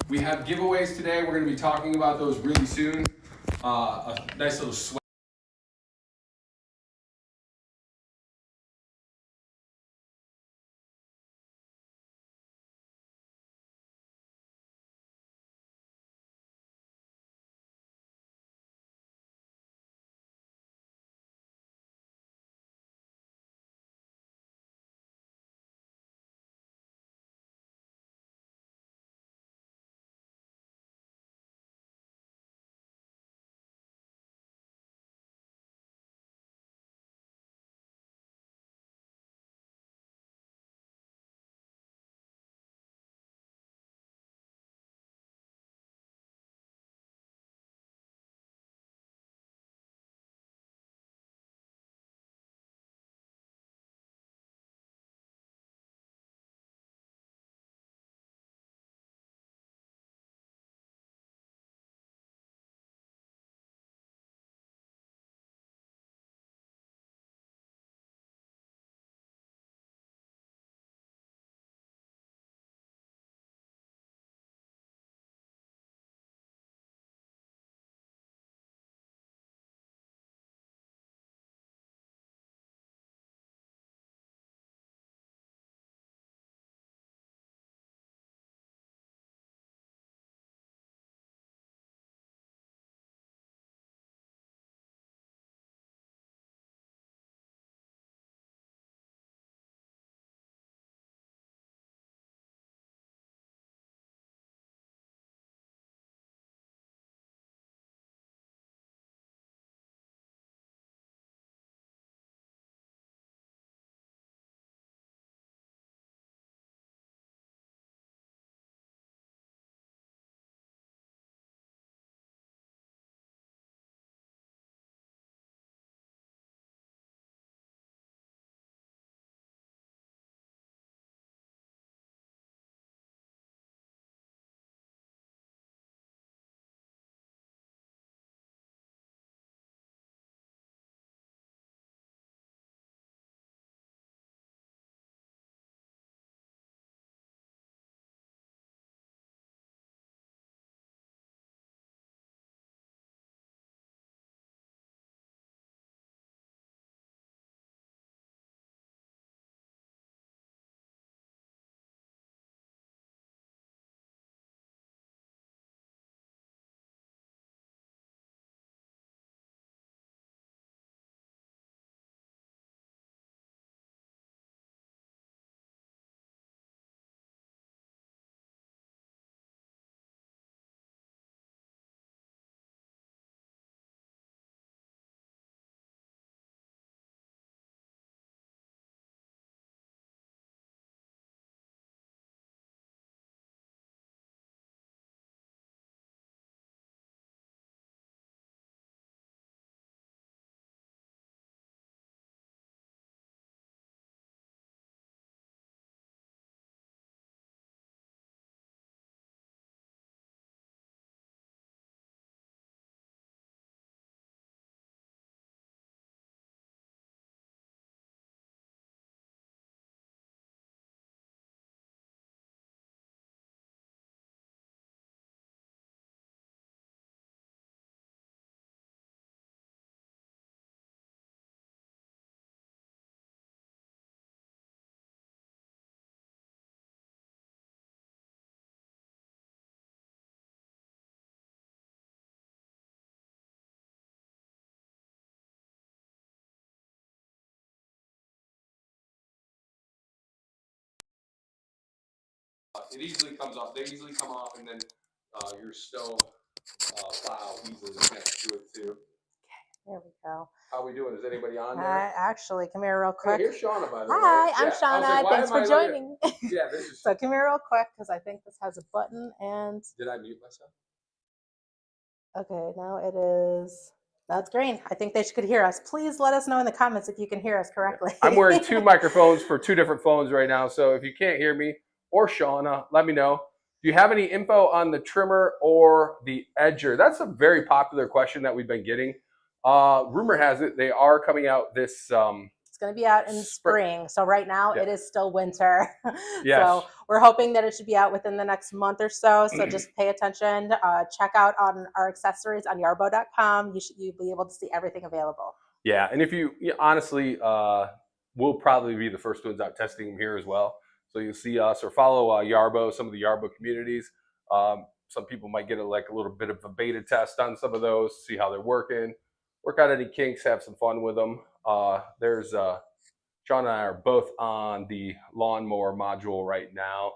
We have giveaways today. We're going to be talking about those really soon. A nice little swag. It easily comes off. They easily come off, and then your snow plow easily connects to it too. There we go. How are we doing? Is anybody on there? Actually, come here real quick. Hey, here's Shauna, by the way. Hi, I'm Yeah, Shauna. like, Thanks for joining. Yeah, this is. So come here real quick because I think this has a button and. Did I mute myself? Okay, now it is. That's green. I think they could hear us. Please let us know in the comments if you can hear us correctly. I'm wearing two microphones for two different phones right now, so if you can't hear me or Shauna, let me know. Do you have any info on the trimmer or the edger? That's a very popular question that we've been getting. Rumor has it they are coming out this It's going to be out in spring. So right now it is still winter. Yes. So we're hoping that it should be out within the next month or so. So just pay attention. Check out on our accessories on yarbo.com. You'll be able to see everything available. Yeah, and if you honestly, we'll probably be the first ones out testing them here as well. So you'll see us or follow Yarbo, some of the Yarbo communities. Some people might get a little bit of a beta test on some of those, see how they're working, work out any kinks, have some fun with them. There's Sean and I are both on the lawnmower module right now.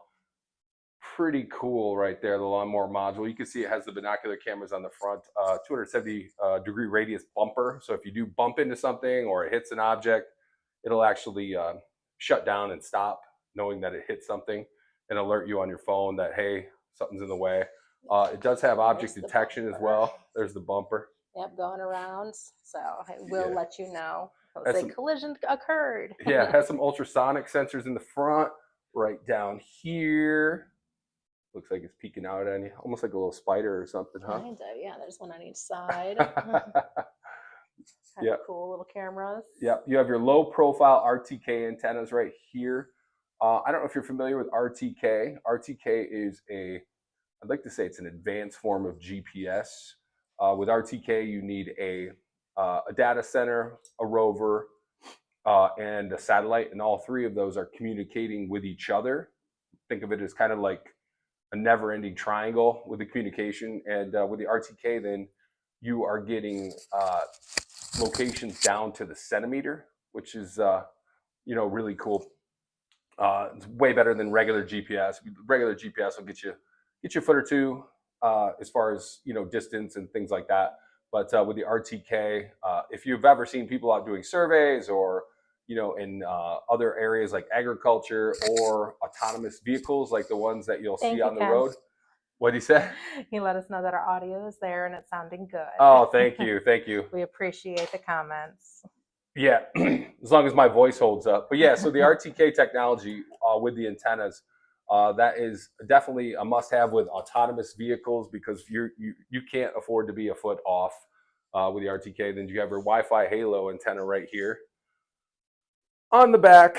Pretty cool right there, the lawnmower module. You can see it has the binocular cameras on the front, 270 degree radius bumper. So if you do bump into something or it hits an object, it'll actually shut down and stop, knowing that it hit something, and alert you on your phone that, hey, something's in the way. It does have object detection as well. There's the bumper. Yep, going around. So it will let you know if a collision occurred. Yeah, it has some ultrasonic sensors in the front, right down here. Looks like it's peeking out at you, almost like a little spider or something, huh? Kind of, yeah. There's one on each side. Yeah, cool little cameras. Yep, you have your low profile RTK antennas right here. I don't know if you're familiar with RTK. RTK is I'd like to say it's an advanced form of GPS. With RTK, you need a data center, a rover, and a satellite, and all three of those are communicating with each other. Think of it as kind of like a never-ending triangle with the communication. And with the RTK, then you are getting locations down to the centimeter, which is really cool. It's way better than regular GPS. Regular GPS will get you a foot or two as far as distance and things like that. But with the RTK, if you've ever seen people out doing surveys or in other areas like agriculture or autonomous vehicles like the ones that you'll see on the road. What did he say? He let us know that our audio is there and it's sounding good. Oh, thank you. Thank you. We appreciate the comments. Yeah, as long as my voice holds up. But yeah, so the RTK technology with the antennas, that is definitely a must-have with autonomous vehicles, because you can't afford to be a foot off with the RTK. Then you have your Wi-Fi Halo antenna right here. On the back,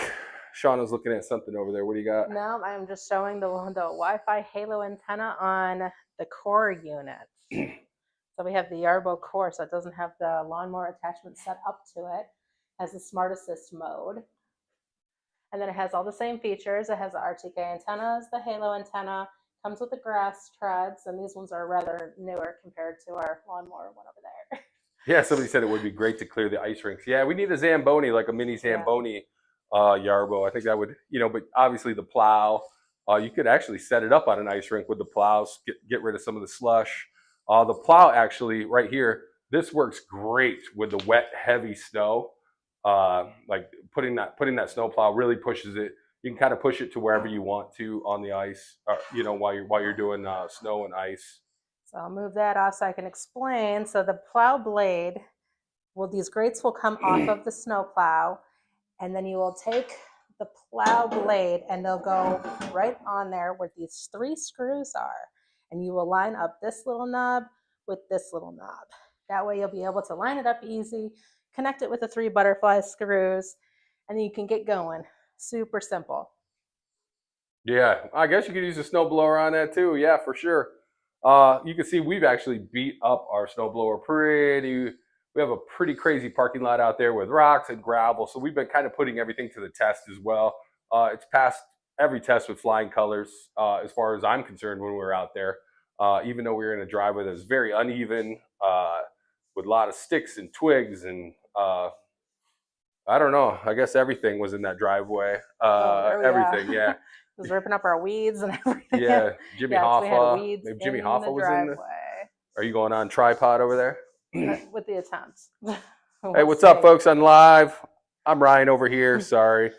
Shauna's looking at something over there. What do you got? No, I'm just showing the Wi-Fi Halo antenna on the core unit. So we have the Yarbo core, so it doesn't have the lawnmower attachment set up to it. It has the Smart Assist mode. And then it has all the same features. It has the RTK antennas, the Halo antenna, comes with the grass treads, and these ones are rather newer compared to our lawnmower one over there. Yeah, somebody said it would be great to clear the ice rinks. Yeah, we need a Zamboni, like a mini Zamboni Yarbo. I think that would, but obviously the plow, you could actually set it up on an ice rink with the plows, get rid of some of the slush. The plow actually right here, this works great with the wet, heavy snow. Like putting that snow plow really pushes it. You can kind of push it to wherever you want to on the ice, while you're doing snow and ice. So I'll move that off so I can explain. So the plow blade, these grates will come off of the snow plow, and then you will take the plow blade and they'll go right on there where these 3 screws are. And you will line up this little knob with this little knob. That way you'll be able to line it up easy, connect it with the 3 butterfly screws, and then you can get going. Super simple. Yeah, I guess you could use a snowblower on that too. Yeah, for sure. You can see we've actually beat up our snowblower pretty. We have a pretty crazy parking lot out there with rocks and gravel. So we've been kind of putting everything to the test as well. It's passed every test with flying colors as far as I'm concerned when we were out there. Even though we were in a driveway that was very uneven with a lot of sticks and twigs and I don't know. I guess everything was in that driveway. Everything, yeah. It was ripping up our weeds and everything. Yeah, Jimmy Hoffa. Maybe Jimmy Hoffa was in there. Are you going on tripod over there? With the attempts. Hey, what's up, folks on live? I'm Ryan over here. Sorry.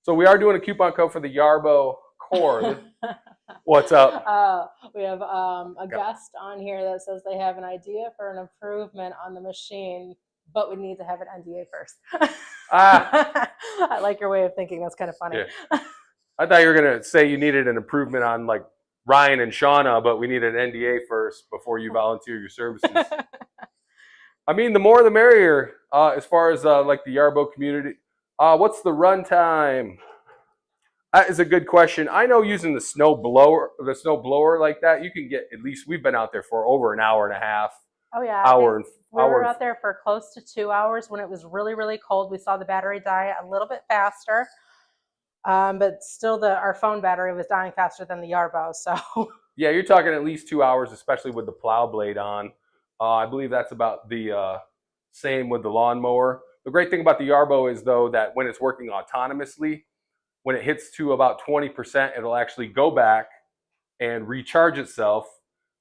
So we are doing a coupon code for the Yarbo core. What's up? We have a guest on here that says they have an idea for an improvement on the machine, but we need to have an NDA first. I like your way of thinking. That's kind of funny. Yeah. I thought you were going to say you needed an improvement on like Ryan and Shauna, but we need an NDA first before you volunteer your services. I mean, the more the merrier. As far as like the Yarbo community, what's the run time? That is a good question. I know using the snow blower like that, you can get at least. We've been out there for over an hour and a half. Oh yeah, I Hour think and we hour. were out there for close to 2 hours when it was really, really cold. We saw the battery die a little bit faster, but still our phone battery was dying faster than the Yarbo. So Yeah, you're talking at least 2 hours, especially with the plow blade on. I believe that's about the same with the lawnmower. The great thing about the Yarbo is though that when it's working autonomously, when it hits to about 20%, it'll actually go back and recharge itself,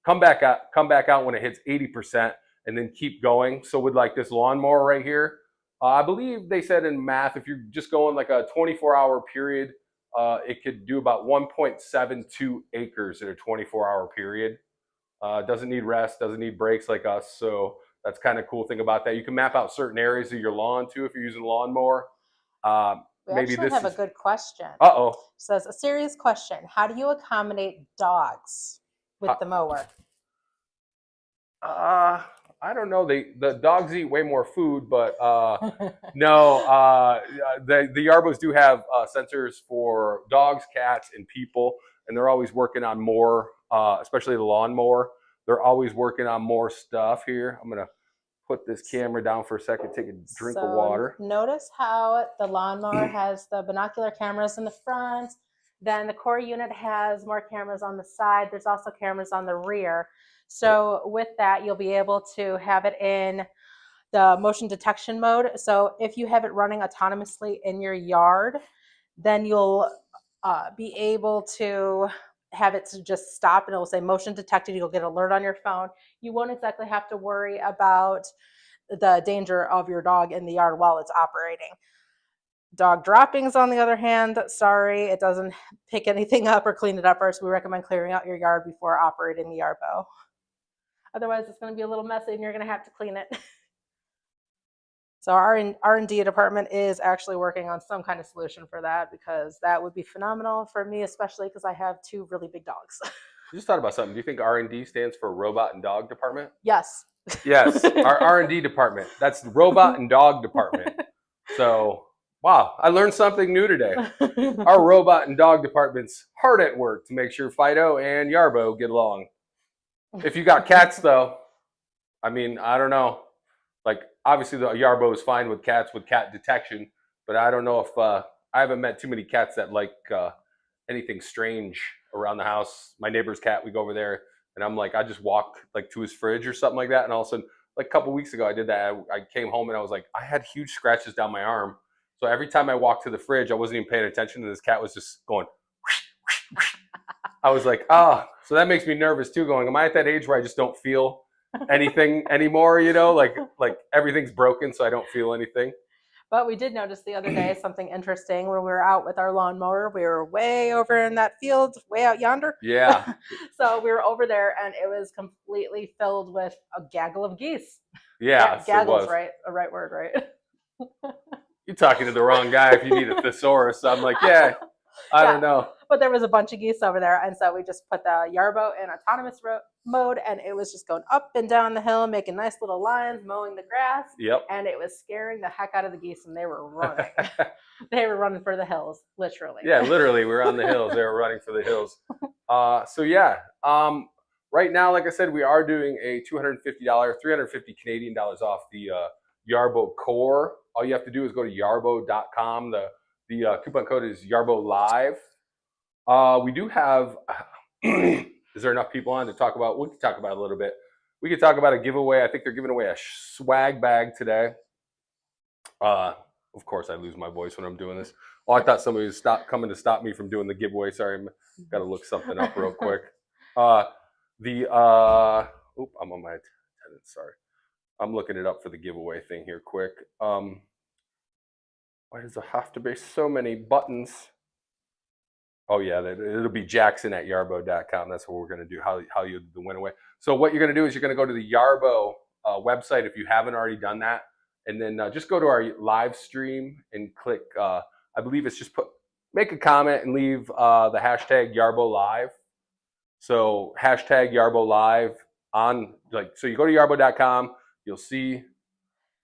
come back out when it hits 80%, and then keep going. So with like this lawnmower right here, I believe they said in math, if you're just going like a 24-hour period, it could do about 1.72 acres in a 24-hour period. Doesn't need rest, doesn't need breaks like us. So that's kind of cool thing about that. You can map out certain areas of your lawn too if you're using a lawnmower. we Maybe actually this have is. a good question. Uh-oh. It says a serious question. How do you accommodate dogs with the mower? I don't know. The dogs eat way more food, but no. The Yarbos do have sensors for dogs, cats, and people, and they're always working on more, especially the lawnmower. They're always working on more stuff here. I'm gonna put this camera down for a second, take a drink of water. Notice how the lawnmower has the binocular cameras in the front. Then the core unit has more cameras on the side. There's also cameras on the rear. So with that, you'll be able to have it in the motion detection mode. So if you have it running autonomously in your yard, then you'll be able to have it to just stop and it will say motion detected. You'll get an alert on your phone. You won't exactly have to worry about the danger of your dog in the yard while it's operating. Dog droppings, on the other hand, sorry, it doesn't pick anything up or clean it up first. We recommend clearing out your yard before operating the Yarbo. Otherwise, it's going to be a little messy and you're going to have to clean it. So our R&D department is actually working on some kind of solution for that because that would be phenomenal for me, especially because I have two really big dogs. I just thought about something. Do you think R&D stands for Robot and Dog Department? Yes. Yes, our R&D department. That's the Robot and Dog Department. So, wow, I learned something new today. Our Robot and Dog Department's hard at work to make sure Fido and Yarbo get along. If you got cats, though, I mean, I don't know. Like, obviously, the Yarbo is fine with cats with cat detection, but I don't know if I haven't met too many cats that like anything strange around the house. My neighbor's cat, we go over there, and I'm like, I just walk like to his fridge or something like that, and all of a sudden, like a couple weeks ago, I did that. I came home and I was like, I had huge scratches down my arm. So every time I walked to the fridge, I wasn't even paying attention, and this cat was just going. I was like, so that makes me nervous too. Going, am I at that age where I just don't feel anything anymore? You know, like everything's broken, so I don't feel anything. But we did notice the other day something interesting when we were out with our lawnmower. We were way over in that field, way out yonder. Yeah. So we were over there, and it was completely filled with a gaggle of geese. Yeah, gaggle's right, a right word, right? You're talking to the wrong guy if you need a thesaurus. So I'm like, yeah, I don't know. But there was a bunch of geese over there, and so we just put the Yarbo in autonomous mode, and it was just going up and down the hill, making nice little lines, mowing the grass. Yep. And it was scaring the heck out of the geese, and they were running. They were running for the hills, literally. Yeah, literally, we were on the hills. They were running for the hills. So yeah, right now, like I said, we are doing a $250, 350 Canadian dollars off the Yarbo Core. All you have to do is go to yarbo.com. The coupon code is Yarbo Live. We do have. Is there enough people on to talk about? We can talk about it a little bit. We could talk about a giveaway. I think they're giving away a swag bag today. Of course, I lose my voice when I'm doing this. Oh, I thought somebody was coming to stop me from doing the giveaway. Sorry, got to look something up real quick. I'm on my attendance. Sorry, I'm looking it up for the giveaway thing here quick. Why does there have to be so many buttons? Oh yeah, it'll be Jackson at yarbo.com. That's what we're going to do. How you the win away. So what you're going to do is you're going to go to the Yarbo website if you haven't already done that, and then just go to our live stream and click. I believe it's just make a comment and leave the hashtag Yarbo Live. So hashtag Yarbo Live on so you go to yarbo.com. You'll see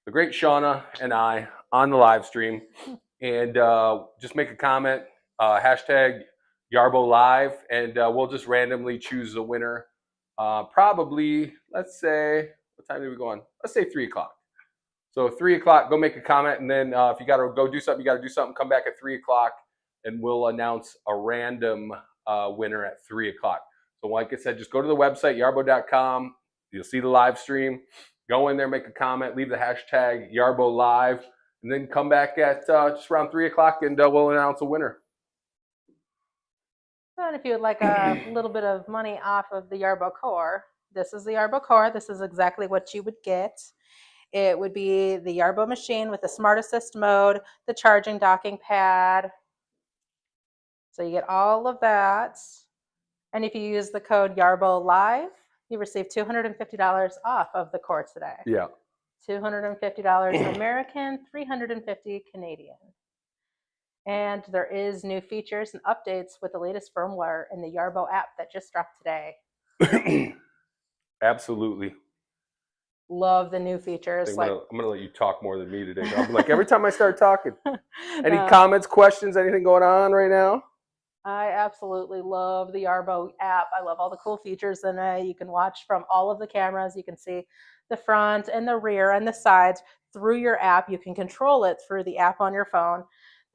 the great Shauna and I on the live stream, and just make a comment, hashtag Yarbo Live, and we'll just randomly choose the winner. Probably, let's say, what time did we go on? Let's say 3 o'clock. So 3 o'clock, go make a comment, and then if you got to go do something, you got to do something. Come back at 3 o'clock, and we'll announce a random winner at 3 o'clock. So like I said, just go to the website, yarbo.com. You'll see the live stream. Go in there, make a comment, leave the hashtag Yarbo Live, and then come back at just around 3 o'clock, and we'll announce a winner. And if you would like a little bit of money off of the Yarbo core, this is the Yarbo core. This is exactly what you would get. It would be the Yarbo machine with the Smart Assist mode, the charging docking pad. So you get all of that. And if you use the code Yarbo Live, you receive $250 off of the core today. Yeah. $250 American, $350 Canadian. And there is new features and updates with the latest firmware in the Yarbo app that just dropped today. Absolutely. Love the new features. I'm gonna let you talk more than me today. I'm like, every time I start talking. Any comments, questions, anything going on right now? I absolutely love the Yarbo app. I love all the cool features in it. You can watch from all of the cameras. You can see the front and the rear and the sides through your app. You can control it through the app on your phone.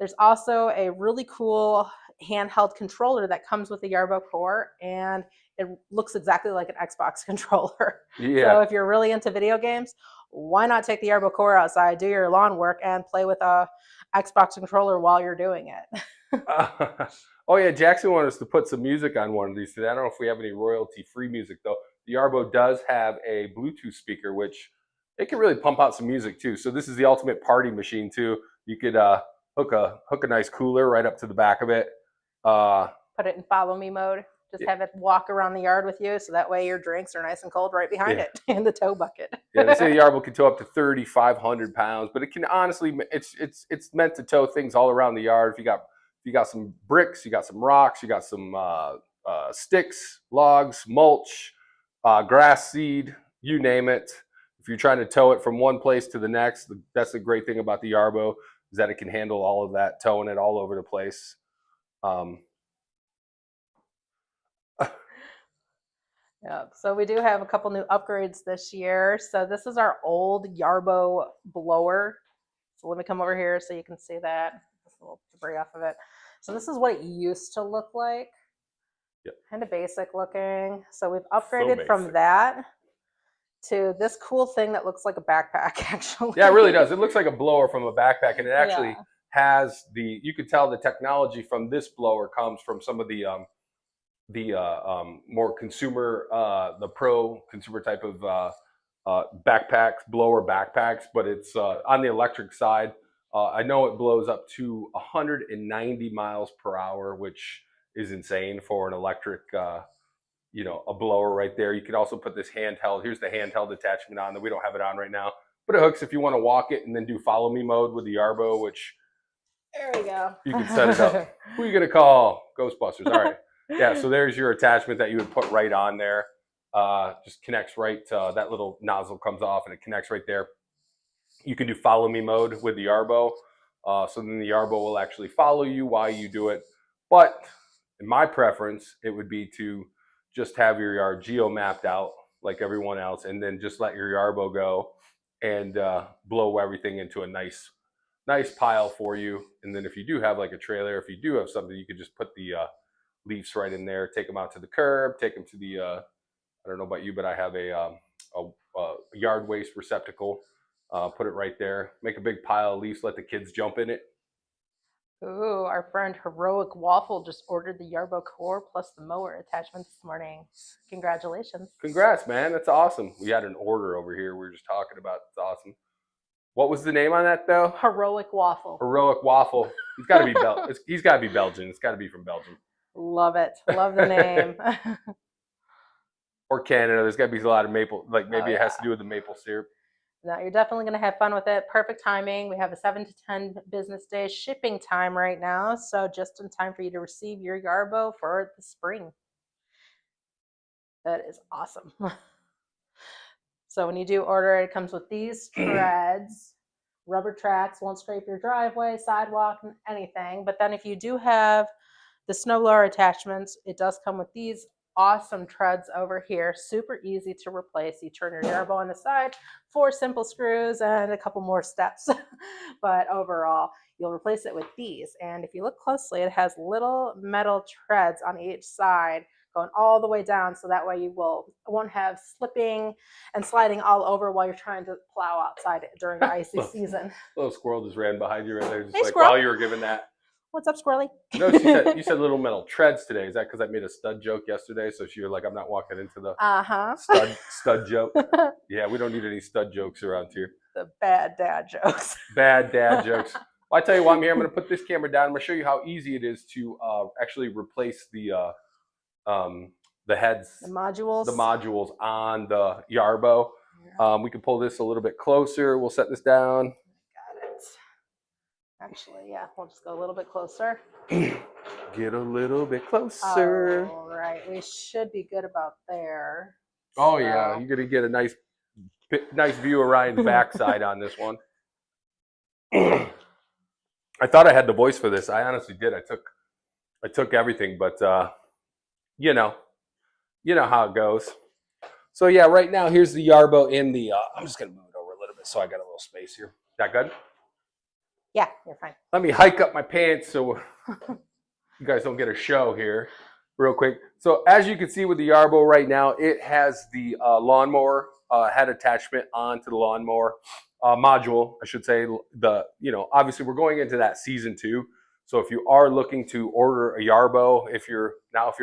There's also a really cool handheld controller that comes with the Yarbo core, and it looks exactly like an Xbox controller. Yeah. So if you're really into video games, why not take the Yarbo core outside, do your lawn work, and play with a Xbox controller while you're doing it? Oh yeah, Jackson wanted us to put some music on one of these today. I don't know if we have any royalty-free music though. The Yarbo does have a Bluetooth speaker, which it can really pump out some music too. So this is the ultimate party machine too. You could hook a nice cooler right up to the back of it. Put it in follow me mode. Just have it walk around the yard with you, so that way your drinks are nice and cold right behind it in the tow bucket. Yeah, they say the Yarbo can tow up to 3,500 pounds, but it can honestly, it's meant to tow things all around the yard. If you got some bricks, you got some rocks, you got some sticks, logs, mulch, grass seed, you name it. If you're trying to tow it from one place to the next, that's the great thing about the Yarbo, is that it can handle all of that, towing it all over the place. Yeah, so we do have a couple new upgrades this year. So this is our old Yarbo blower. So let me come over here so you can see that. Just a little debris off of it. So this is what it used to look like. Yep. Kind of basic looking. So we've upgraded from that to this cool thing that looks like a backpack, actually. Yeah, it really does. It looks like a blower from a backpack, and it actually has you could tell the technology from this blower comes from some of the more consumer, the pro consumer type of backpacks, blower backpacks, but it's on the electric side. I know it blows up to 190 miles per hour, which is insane for an electric, a blower right there. You can also put this handheld. Here's the handheld attachment on that we don't have it on right now, but it hooks if you want to walk it and then do follow me mode with the Yarbo, which there we go. You can set it up. Who are you gonna call? Ghostbusters. All right. Yeah. So there's your attachment that you would put right on there. Just connects right. That little nozzle comes off and it connects right there. You can do follow me mode with the Yarbo. So then the Yarbo will actually follow you while you do it. But in my preference, it would be to just have your yard geo mapped out like everyone else, and then just let your Yarbo go and blow everything into a nice pile for you. And then if you do have like a trailer, if you do have something, you could just put the leaves right in there, take them out to the curb, take them to the I don't know about you, but I have a yard waste receptacle. Put it right there, make a big pile of leaves, let the kids jump in it. Ooh, our friend Heroic Waffle just ordered the Yarbo core plus the mower attachment this morning. Congratulations. Congrats, man. That's awesome. We had an order over here we were just talking about. It's awesome. What was the name on that though? Heroic Waffle. Heroic Waffle. He's got to be he's got to be Belgian. It's got to be from Belgium. Love it. Love the name. Or Canada. There's got to be a lot of maple. Like maybe it has to do with the maple syrup. No, you're definitely going to have fun with it. Perfect timing. We have a 7 to 10 business day shipping time right now, so just in time for you to receive your Yarbo for the spring. That is awesome. So when you do order it, it comes with these treads. Rubber tracks, won't scrape your driveway, sidewalk, anything. But then if you do have the snowblower attachments, it does come with these awesome treads over here. Super easy to replace. You turn your Yarbo on the side, 4 simple screws and a couple more steps. But overall, you'll replace it with these. And if you look closely, it has little metal treads on each side going all the way down, so that way you won't have slipping and sliding all over while you're trying to plow outside during the icy season. Little squirrel just ran behind you right there, just Hey, like squirrel. while you were giving that. What's up, Squirrely? No, you said little metal treads today. Is that because I made a stud joke yesterday? So you're like, I'm not walking into the stud joke. Yeah, we don't need any stud jokes around here. The bad dad jokes. Bad dad jokes. Well, I tell you what, I'm here. I'm going to put this camera down. I'm going to show you how easy it is to actually replace the heads, the modules on the Yarbo. We can pull this a little bit closer. We'll set this down. Got it. Actually, yeah, we'll just go a little bit closer. Get a little bit closer. All right, we should be good about there. Oh, yeah, you're going to get a nice view of Ryan's backside on this one. I thought I had the voice for this. I honestly did. I took everything, but you know how it goes. So yeah, right now here's the Yarbo in the. I'm just gonna move it over a little bit so I got a little space here. That good? Yeah, you're fine. Let me hike up my pants so you guys don't get a show here, real quick. So as you can see with the Yarbo right now, it has the lawnmower head attachment onto the lawnmower module, I should say. Obviously we're going into that season 2. So if you are looking to order a Yarbo, if you're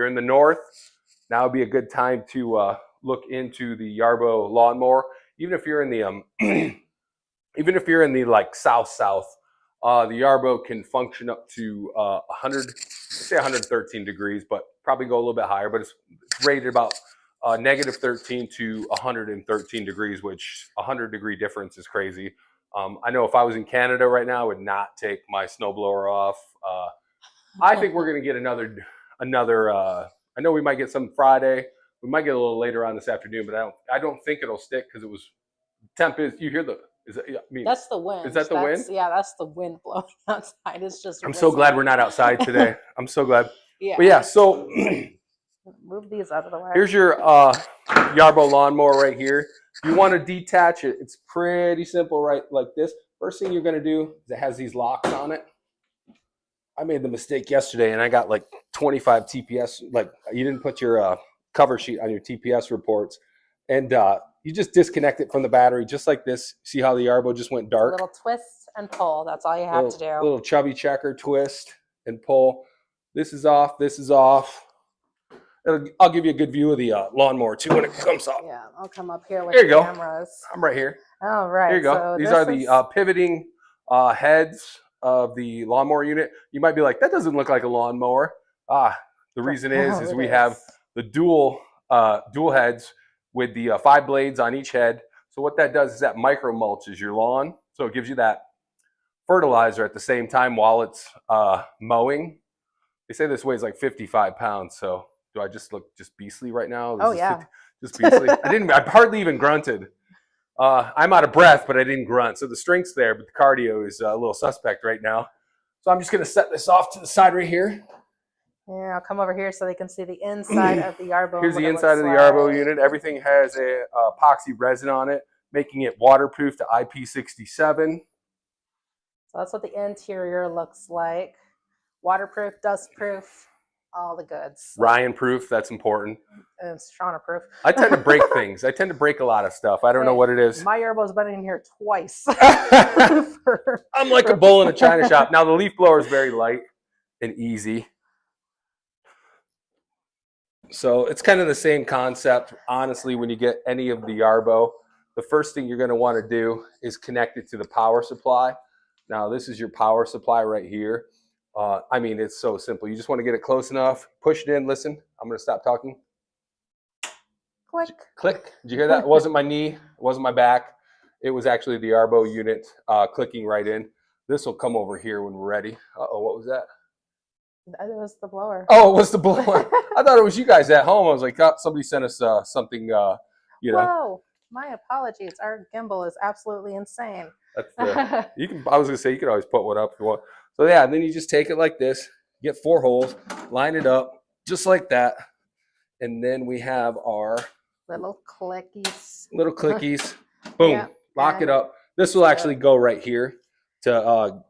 in the north, now would be a good time to look into the Yarbo lawnmower. Even if you're in the like south, the Yarbo can function up to 113 degrees, but probably go a little bit higher. But it's rated about -13 to 113 degrees, which 100-degree difference is crazy. I know if I was in Canada right now, I would not take my snowblower off. I think we're going to get another. I know we might get some Friday. We might get a little later on this afternoon, but I don't think it'll stick because it was temp is. You hear the? That's the wind. Is that the wind? Yeah, that's the wind blowing outside. It's just. I'm so glad we're not outside today. I'm so glad. Yeah. But yeah, so move these out of the way. Here's your Yarbo lawnmower right here. If you want to detach it, it's pretty simple, right? Like this. First thing you're going to do is it has these locks on it. I made the mistake yesterday and I got like 25 TPS. Like you didn't put your cover sheet on your TPS reports. And you just disconnect it from the battery just like this. See how the Yarbo just went dark? A little twist and pull. That's all you have to do. A little chubby checker, twist and pull. This is off. This is off. I'll give you a good view of the lawnmower too when it comes up. Yeah, I'll come up here with the cameras. I'm right here. All right. Here you go. So these are the pivoting heads of the lawnmower unit. You might be like, that doesn't look like a lawnmower. The reason is we have the dual heads with the 5 blades on each head. So what that does is that micro mulches your lawn. So it gives you that fertilizer at the same time while it's mowing. They say this weighs like 55 pounds. So do I just look just beastly right now? Oh yeah. Just beastly. I hardly even grunted. I'm out of breath, but I didn't grunt. So the strength's there, but the cardio is a little suspect right now. So I'm just going to set this off to the side right here. Yeah, I'll come over here so they can see the inside of the Yarbo. Here's the inside of the Yarbo unit. Everything has a epoxy resin on it, making it waterproof to IP67. So that's what the interior looks like. Waterproof, dustproof, all the goods. Ryan proof, that's important. And Shauna proof. I tend to break things. I tend to break a lot of stuff. I don't know what it is. My Yarbo's been in here twice. I'm like a bull in a china shop. Now the leaf blower is very light and easy. So it's kind of the same concept. Honestly, when you get any of the Yarbo, the first thing you're going to want to do is connect it to the power supply. Now this is your power supply right here. I mean, it's so simple. You just want to get it close enough, push it in, listen. I'm going to stop talking. Click. Click. Did you hear that? It wasn't my knee. It wasn't my back. It was actually the Yarbo unit clicking right in. This will come over here when we're ready. Uh-oh, what was that? It was the blower. Oh, it was the blower. I thought it was you guys at home. I was like, oh, somebody sent us something, Whoa. My apologies. Our gimbal is absolutely insane. That's the, you can. I was gonna say you could always put one up if you want. So yeah, and then you just take it like this. Get 4 holes, line it up just like that, and then we have our Little clickies. little clickies. Boom, Yeah, lock it up. This will actually go right here to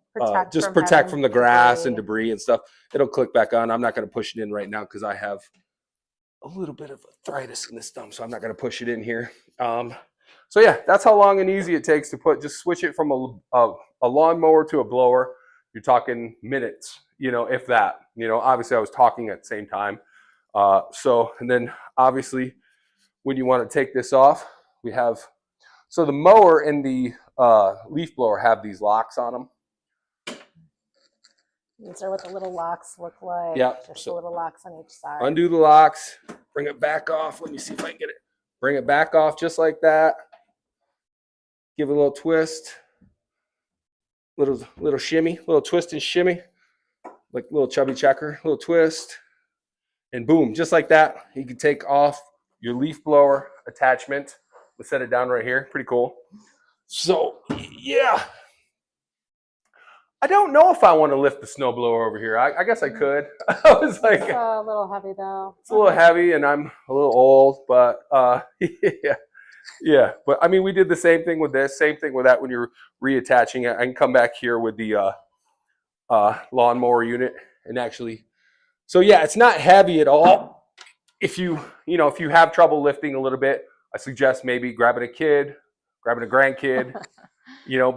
just protect from the grass and debris and stuff. It'll click back on. I'm not going to push it in right now because I have a little bit of arthritis in this thumb, so I'm not going to push it in here. So yeah, that's how long and easy it takes to put. Just switch it from a lawnmower to a blower. You're talking minutes, if that. Obviously I was talking at the same time. And then obviously when you want to take this off, we have, so the mower and the leaf blower have these locks on them. These are what the little locks look like. Yeah. Just the little locks on each side. Undo the locks, bring it back off. Let me see if I can get it. Bring it back off just like that. Give it a little twist. Little shimmy, little twist and shimmy. Like a little chubby checker, little twist. And boom, just like that. You can take off your leaf blower attachment. Let's set it down right here. Pretty cool. So, yeah. I don't know if I want to lift the snowblower over here. I guess I could. I was like, it's a little heavy though. It's a little heavy, and I'm a little old, but yeah. But I mean, we did the same thing with this, same thing with that when you're reattaching it. I can come back here with the lawnmower unit and actually. So yeah, it's not heavy at all. If you have trouble lifting a little bit, I suggest maybe grabbing a kid, grabbing a grandkid.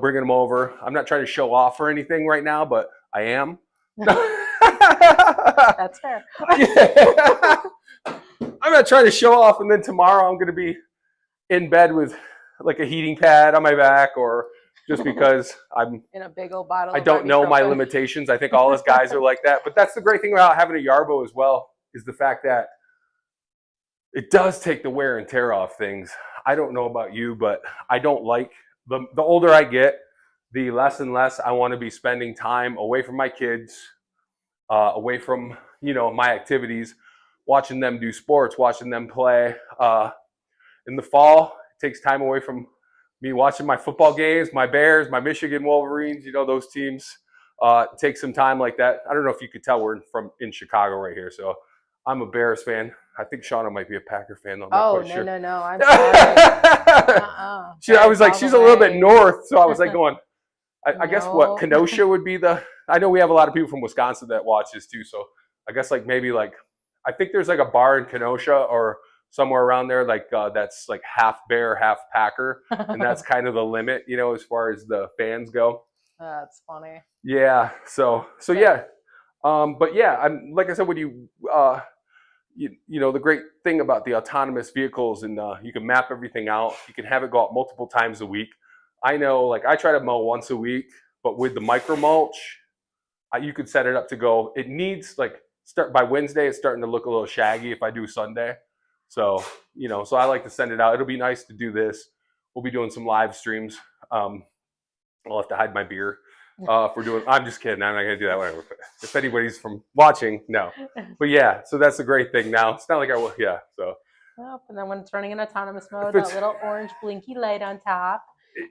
Bringing them over. I'm not trying to show off or anything right now, but I am. That's fair. Yeah. I'm not trying to show off, and then tomorrow I'm going to be in bed with like a heating pad on my back, or just because I'm in a big old bottle. I don't know my limitations. I think all us guys are like that. But that's the great thing about having a Yarbo as well, is the fact that it does take the wear and tear off things. I don't know about you, but I don't like the older I get, the less and less I want to be spending time away from my kids, away from, my activities, watching them do sports, watching them play. In the fall, it takes time away from me watching my football games, my Bears, my Michigan Wolverines, those teams. Take some time like that. I don't know if you could tell we're in Chicago right here. So I'm a Bears fan. I think Shauna might be a Packer fan. No, I'm sorry. I was like, she's a little bit north. So I was like going, I guess what, Kenosha would be I know we have a lot of people from Wisconsin that watch this too. So I guess I think there's like a bar in Kenosha or somewhere around there, that's like half Bear, half Packer. And that's kind of the limit, as far as the fans go. That's funny. Yeah. So yeah. But yeah, I'm like I said, when the great thing about the autonomous vehicles, and you can map everything out. You can have it go out multiple times a week. I know, I try to mow once a week, but with the micro mulch, you could set it up to go. It needs start by Wednesday. It's starting to look a little shaggy if I do Sunday. So so I like to send it out. It'll be nice to do this. We'll be doing some live streams. I'll have to hide my beer. If we're doing, I'm just kidding. I'm not gonna do that. Whatever. If anybody's from watching, no. But yeah, so that's a great thing. Now it's not like I will. Yeah. So. Well, and then when it's running in autonomous mode, that little orange blinky light on top,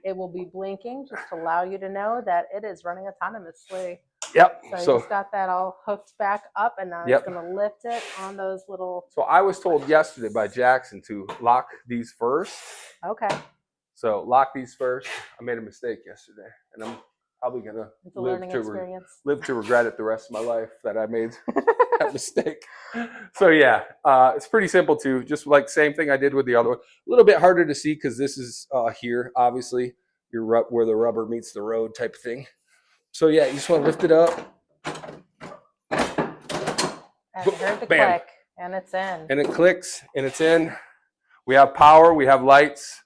it will be blinking just to allow you to know that it is running autonomously. Yep. So you just got that all hooked back up, and now it's gonna lift it on those little. So I was told yesterday by Jackson to lock these first. Okay. So lock these first. I made a mistake yesterday, and I'm probably gonna live to regret it the rest of my life that I made that mistake. So yeah, it's pretty simple too. Just same thing I did with the other one. A little bit harder to see because this is here, obviously, where the rubber meets the road type of thing. So yeah, you just want to lift it up. And heard the click, and it's in. And it clicks, and it's in. We have power. We have lights.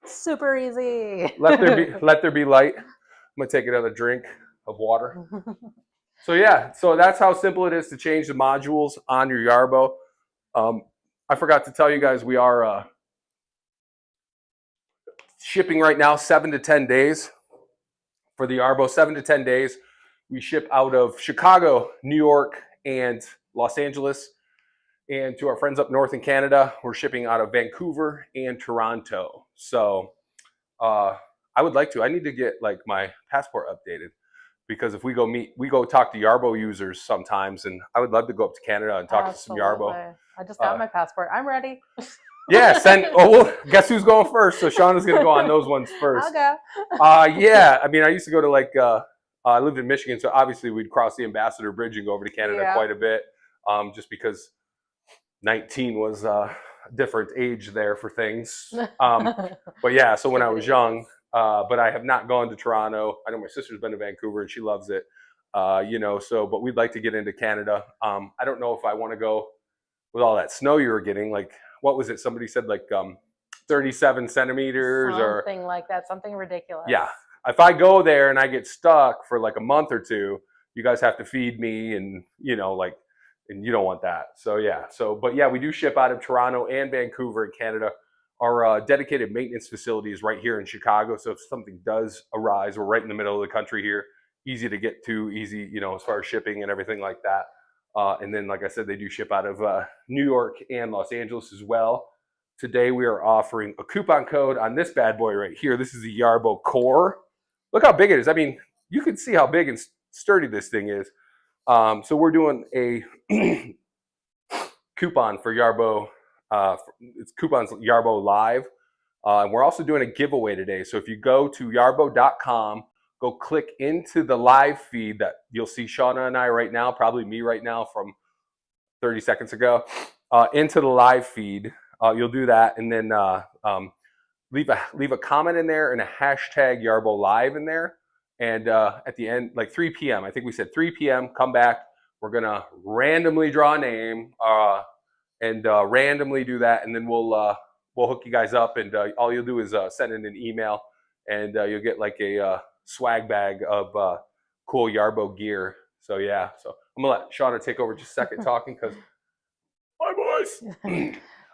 Super easy. Let there be light. I'm going to take another drink of water. So yeah, so that's how simple it is to change the modules on your Yarbo. I forgot to tell you guys, we are shipping right now 7 to 10 days for the Yarbo. 7 to 10 days. We ship out of Chicago, New York, and Los Angeles. And to our friends up north in Canada, we're shipping out of Vancouver and Toronto. So I would like to. I need to get like my passport updated because if we go talk to Yarbo users sometimes, and I would love to go up to Canada and talk to some Yarbo. I just got my passport. I'm ready. Yeah, send. Oh, well, guess who's going first? So Shauna's going to go on those ones first. I'll go. Yeah, I mean, I used to go to like. I lived in Michigan, so obviously we'd cross the Ambassador Bridge and go over to Canada quite a bit, just because 19 was a different age there for things. But yeah, so when I was young, but I have not gone to Toronto. I know my sister's been to Vancouver and she loves it. So but we'd like to get into Canada. I don't know if I want to go with all that snow you were getting. Like, what was it? Somebody said like 37 centimeters or something like that, something ridiculous. Yeah. If I go there and I get stuck for like a month or two, you guys have to feed me and, and you don't want that. So, yeah. But yeah, we do ship out of Toronto and Vancouver in Canada. Our dedicated maintenance facility is right here in Chicago. So if something does arise, we're right in the middle of the country here. Easy to get to, easy, as far as shipping and everything like that. And then, like I said, they do ship out of New York and Los Angeles as well. Today, we are offering a coupon code on this bad boy right here. This is the Yarbo Core. Look how big it is. I mean, you can see how big and sturdy this thing is. So we're doing a coupon for Yarbo. It's coupons Yarbo Live. And we're also doing a giveaway today. So if you go to yarbo.com, go click into the live feed that you'll see Shauna and I right now, probably me right now from 30 seconds ago, into the live feed. You'll do that, and then leave a comment in there and a hashtag Yarbo Live in there. And at the end, like 3 p.m., I think we said 3 p.m., come back. We're going to randomly draw a name and randomly do that, and then we'll hook you guys up, and all you'll do is send in an email, and you'll get like a swag bag of cool Yarbo gear. So yeah, so I'm gonna let Shauna take over just a second talking because my voice.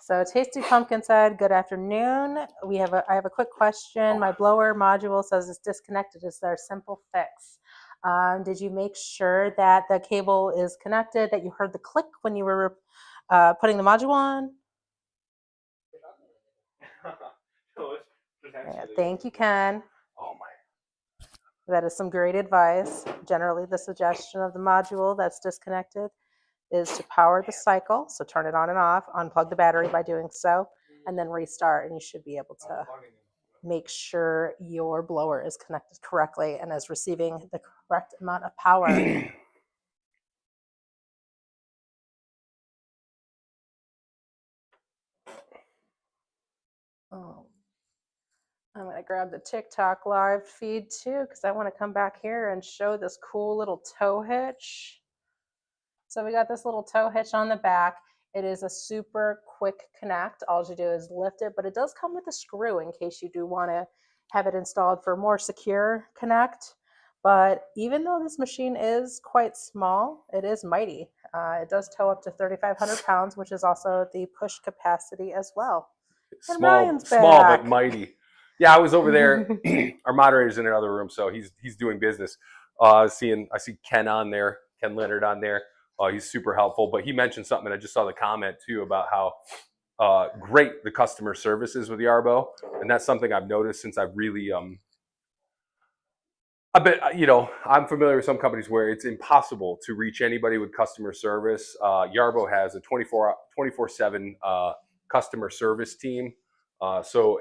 So Tasty Pumpkin said, "Good afternoon. I have a quick question. My blower module says it's disconnected. Is there a simple fix? Did you make sure that the cable is connected? That you heard the click when you were putting the module on?" Yeah, thank you, Ken. Oh my. That is some great advice. Generally, the suggestion of the module that's disconnected is to power the cycle. So turn it on and off, unplug the battery by doing so, and then restart. And you should be able to make sure your blower is connected correctly and is receiving the correct amount of power. Oh. I'm going to grab the TikTok live feed too, because I want to come back here and show this cool little tow hitch. So we got this little tow hitch on the back. It is a super quick connect. All you do is lift it, but it does come with a screw in case you do want to have it installed for a more secure connect. But even though this machine is quite small, it is mighty. It does tow up to 3,500 pounds, which is also the push capacity as well. Small but mighty. Yeah, I was over there. Our moderator's in another room, so he's doing business. I see Ken on there, Ken Leonard on there. He's super helpful. But he mentioned something, and I just saw the comment too about how great the customer service is with Yarbo, and that's something I've noticed since I've really I'm familiar with some companies where it's impossible to reach anybody with customer service. Yarbo has a 24/7 customer service team. So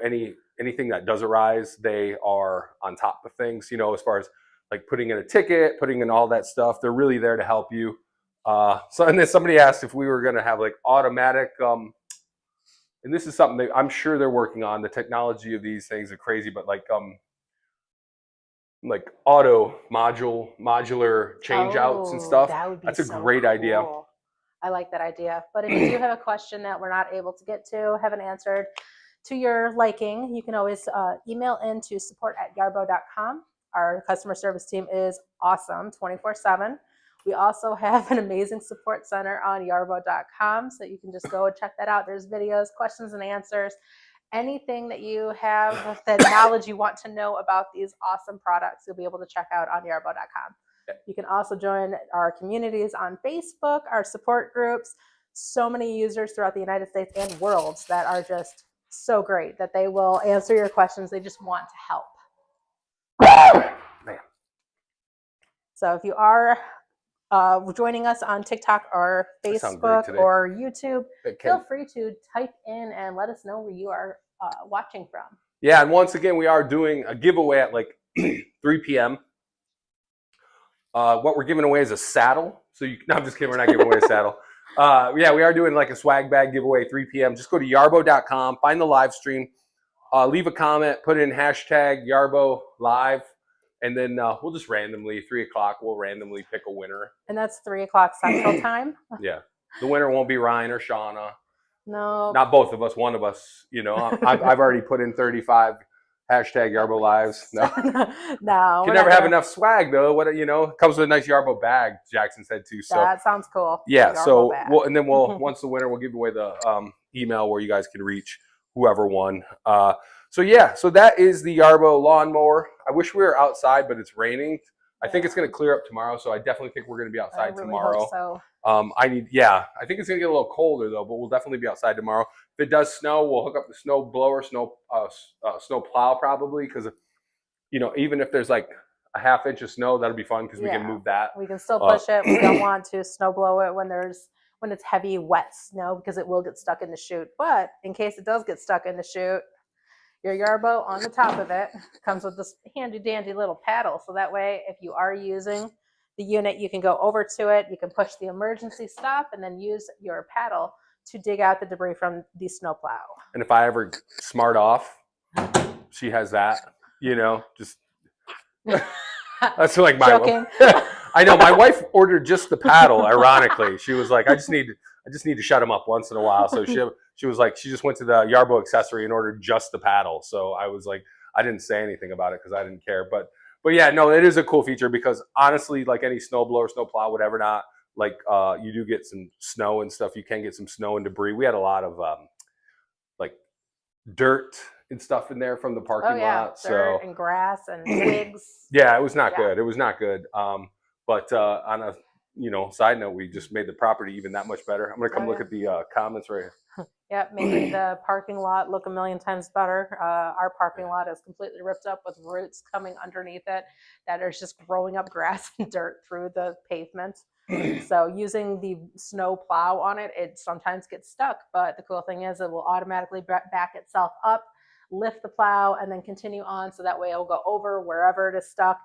anything that does arise, they are on top of things, as far as like putting in a ticket, putting in all that stuff. They're really there to help you. And then somebody asked if we were going to have like automatic, and this is something that I'm sure they're working on. The technology of these things are crazy, but like auto modular change outs and stuff. That's a great idea. I like that idea. But if you do have a question that we're not able to get to, haven't answered to your liking, you can always email into support@yarbo.com. Our customer service team is awesome, 24/7. We also have an amazing support center on yarbo.com, so you can just go and check that out. There's videos, questions and answers, anything that you have, that knowledge you want to know about these awesome products, you'll be able to check out on yarbo.com. You can also join our communities on Facebook, our support groups. so many users throughout the United States and world that are just so great that they will answer your questions. They just want to help. Man. So if you are joining us on TikTok or Facebook or YouTube, feel free to type in and let us know where you are watching from. Yeah, and once again, we are doing a giveaway at like 3 p.m. What we're giving away is a saddle. So no, I'm just kidding. We're not giving away a saddle. Yeah, we are doing like a swag bag giveaway 3 p.m. Just go to yarbo.com, find the live stream, leave a comment, put in hashtag Yarbo live, and then we'll just randomly, 3 o'clock, we'll randomly pick a winner. And that's 3 o'clock Central Time? Yeah. The winner won't be Ryan or Shauna. No. Not both of us, one of us. You know, I've already put in 35 hashtag Yarbo lives. No. No. You never have enough swag, though. What, you know, comes with a nice Yarbo bag, Jackson said, too. So that sounds cool. Yeah. So we'll once the winner, we'll give away the email where you guys can reach whoever won. So yeah, so that is the Yarbo lawnmower. I wish we were outside, but it's raining. I think it's going to clear up tomorrow, so I definitely think we're going to be outside tomorrow. Hope so. I think it's going to get a little colder though, but we'll definitely be outside tomorrow. If it does snow, we'll hook up the snow blower, snow plow probably, because you know, even if there's like a ½ inch of snow, that'll be fun because we can move that. We can still push it. We don't want to snow blow it when it's heavy, wet snow because it will get stuck in the chute. But in case it does get stuck in the chute, your Yarbo on the top of it comes with this handy dandy little paddle. So that way, if you are using the unit, you can go over to it, you can push the emergency stop and then use your paddle to dig out the debris from the snowplow. And if I ever smart off, she has that, you know, just that's like my I know my wife ordered just the paddle. Ironically, she was like, I just need to shut him up once in a while. So she was like, she just went to the Yarbo accessory and ordered just the paddle. So I was like, I didn't say anything about it because I didn't care. But yeah, no, it is a cool feature because honestly, like any snowblower, snowplow, whatever, not like you do get some snow and stuff. You can get some snow and debris. We had a lot of like dirt and stuff in there from the parking lot. Dirt and grass and twigs. Yeah, it was not good. It was not good. But on a side note, we just made the property even that much better. I'm gonna come look at the comments right here. Yep, making the parking lot look a million times better. Our parking lot is completely ripped up with roots coming underneath it that is just growing up grass and dirt through the pavement. So using the snow plow on it, it sometimes gets stuck. But the cool thing is it will automatically back itself up, lift the plow, and then continue on. So that way it will go over wherever it is stuck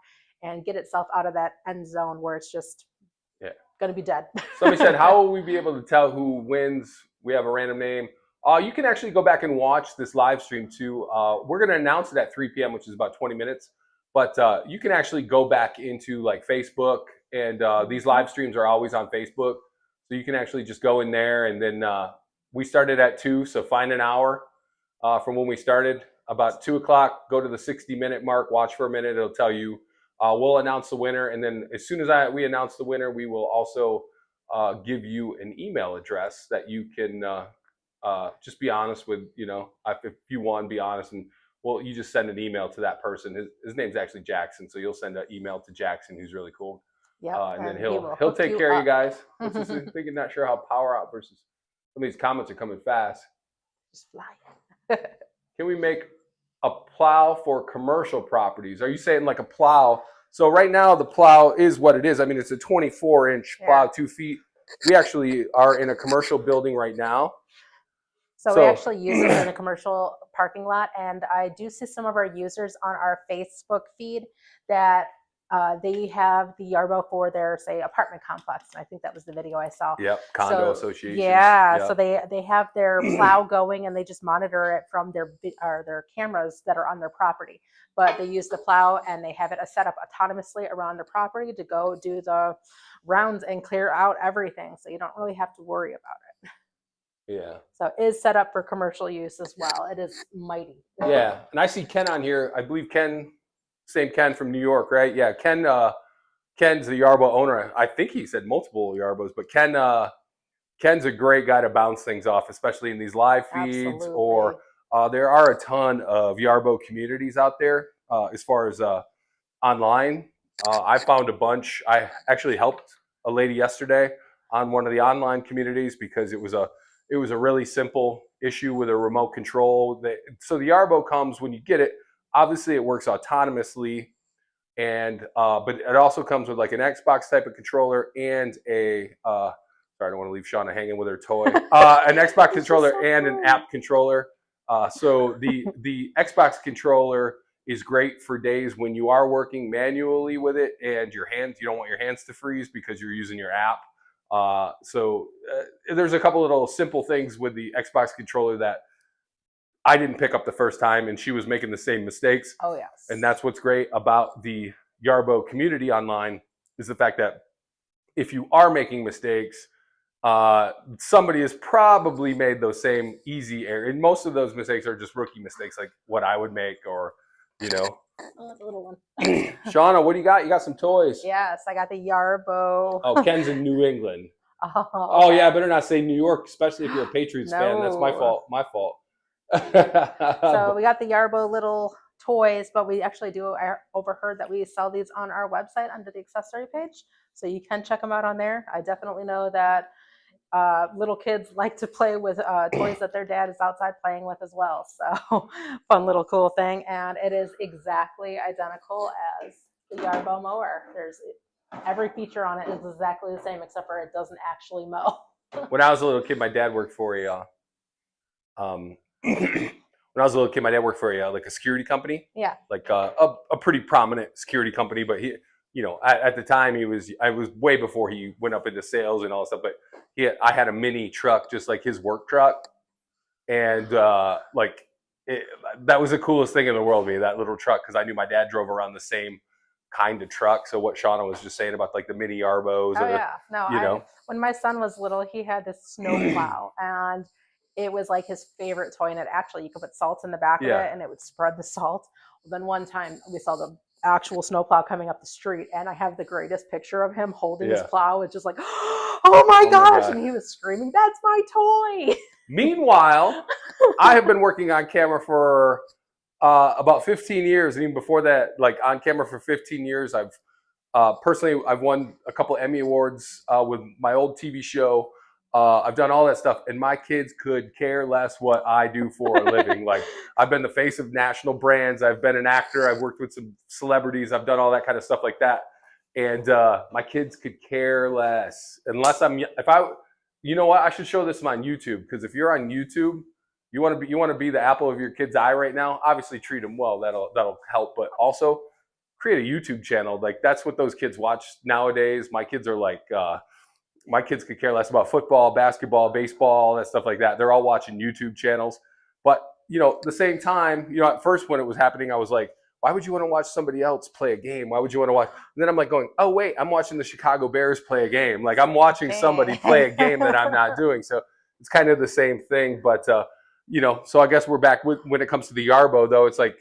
and get itself out of that end zone where it's just going to be dead. Somebody said, how will we be able to tell who wins? We have a random name. You can actually go back and watch this live stream too. We're going to announce it at 3 p.m., which is about 20 minutes. But you can actually go back into like Facebook, and these live streams are always on Facebook. So you can actually just go in there, and then we started at 2, so find an hour from when we started. About 2 o'clock, go to the 60-minute mark, watch for a minute. It'll tell you. We'll announce the winner, and then as soon as we announce the winner, we will also give you an email address that you can just be honest with. You know, if you won, be honest, and you just send an email to that person. His name's actually Jackson, so you'll send an email to Jackson, who's really cool. Yeah, and then he'll take care of you guys. Thinking, not sure how power out versus some of these comments are coming fast. Just fly. Can we make a plow for commercial properties? Are you saying like a plow? So right now the plow is what it is. I mean, it's a 24-inch plow, 2 feet. We actually are in a commercial building right now. So we actually use it in a commercial parking lot, and I do see some of our users on our Facebook feed that they have the Yarbo for their, say, apartment complex. And I think that was the video I saw. Yep, condo associations. Yeah, yep. So they have their plow going, and they just monitor it from their cameras that are on their property. But they use the plow, and they have it set up autonomously around their property to go do the rounds and clear out everything. So you don't really have to worry about it. Yeah. So it is set up for commercial use as well. It is mighty. Yeah, and I see Ken on here. I believe Ken. Same Ken from New York, right? Yeah, Ken's the Yarbo owner. I think he said multiple Yarbos, but Ken's a great guy to bounce things off, especially in these live feeds. Absolutely. Or there are a ton of Yarbo communities out there as far as online. I found a bunch. I actually helped a lady yesterday on one of the online communities because it was a really simple issue with a remote control. So the Yarbo comes when you get it. Obviously, it works autonomously, and but it also comes with like an Xbox type of controller and a sorry, I don't want to leave Shauna hanging with her toy. An Xbox controller so and an app controller. So the Xbox controller is great for days when you are working manually with it and you don't want your hands to freeze because you're using your app. There's a couple little simple things with the Xbox controller that I didn't pick up the first time, and she was making the same mistakes. Oh, yes. And that's what's great about the Yarbo community online is the fact that if you are making mistakes, somebody has probably made those same easy errors. And most of those mistakes are just rookie mistakes, like what I would make, or, you know. Oh, that's a little one. Shauna, what do you got? You got some toys. Yes, I got the Yarbo. Oh, Ken's in New England. Oh, okay. Oh yeah, I better not say New York, especially if you're a Patriots fan. That's my fault. My fault. So we got the Yarbo little toys, but we actually I overheard that we sell these on our website under the accessory page, so you can check them out on there. I definitely know that little kids like to play with toys that their dad is outside playing with as well. So fun little cool thing, and it is exactly identical as the Yarbo mower. There's every feature on it is exactly the same, except for it doesn't actually mow. When I was a little kid, my dad worked for when I was a little kid, my dad worked for like a security company. Yeah. Like a pretty prominent security company, but he, you know, at the time I was way before he went up into sales and all that stuff. But I had a mini truck, just like his work truck, and that was the coolest thing in the world to me, that little truck, because I knew my dad drove around the same kind of truck. So what Shauna was just saying about like the mini Yarbos. Oh yeah, no, you know, when my son was little, he had this snow plow, and it was like his favorite toy. And it actually, you could put salt in the back of it, and it would spread the salt. Well, then one time we saw the actual snow plow coming up the street, and I have the greatest picture of him holding his plow. It's just like, oh my gosh, and he was screaming, "That's my toy!" Meanwhile, I have been working on camera for about 15 years, and even before that, like on camera for 15 years. I've personally, I've won a couple Emmy Awards with my old TV show. I've done all that stuff, and my kids could care less what I do for a living. Like, I've been the face of national brands. I've been an actor. I've worked with some celebrities. I've done all that kind of stuff like that. And my kids could care less unless you know what? I should show this on YouTube, because if you're on YouTube, you want to be the apple of your kid's eye right now. Obviously, treat them well. That'll help, but also create a YouTube channel. Like, that's what those kids watch nowadays. My kids are like. My kids could care less about football, basketball, baseball, that stuff like that. They're all watching YouTube channels. But, you know, at the same time, you know, at first when it was happening, I was like, why would you want to watch somebody else play a game? Why would you want to watch? And then I'm like going, oh, wait, I'm watching the Chicago Bears play a game. Like, I'm watching somebody play a game that I'm not doing. So it's kind of the same thing. But, you know, so I guess we're back when it comes to the Yarbo, though. It's like,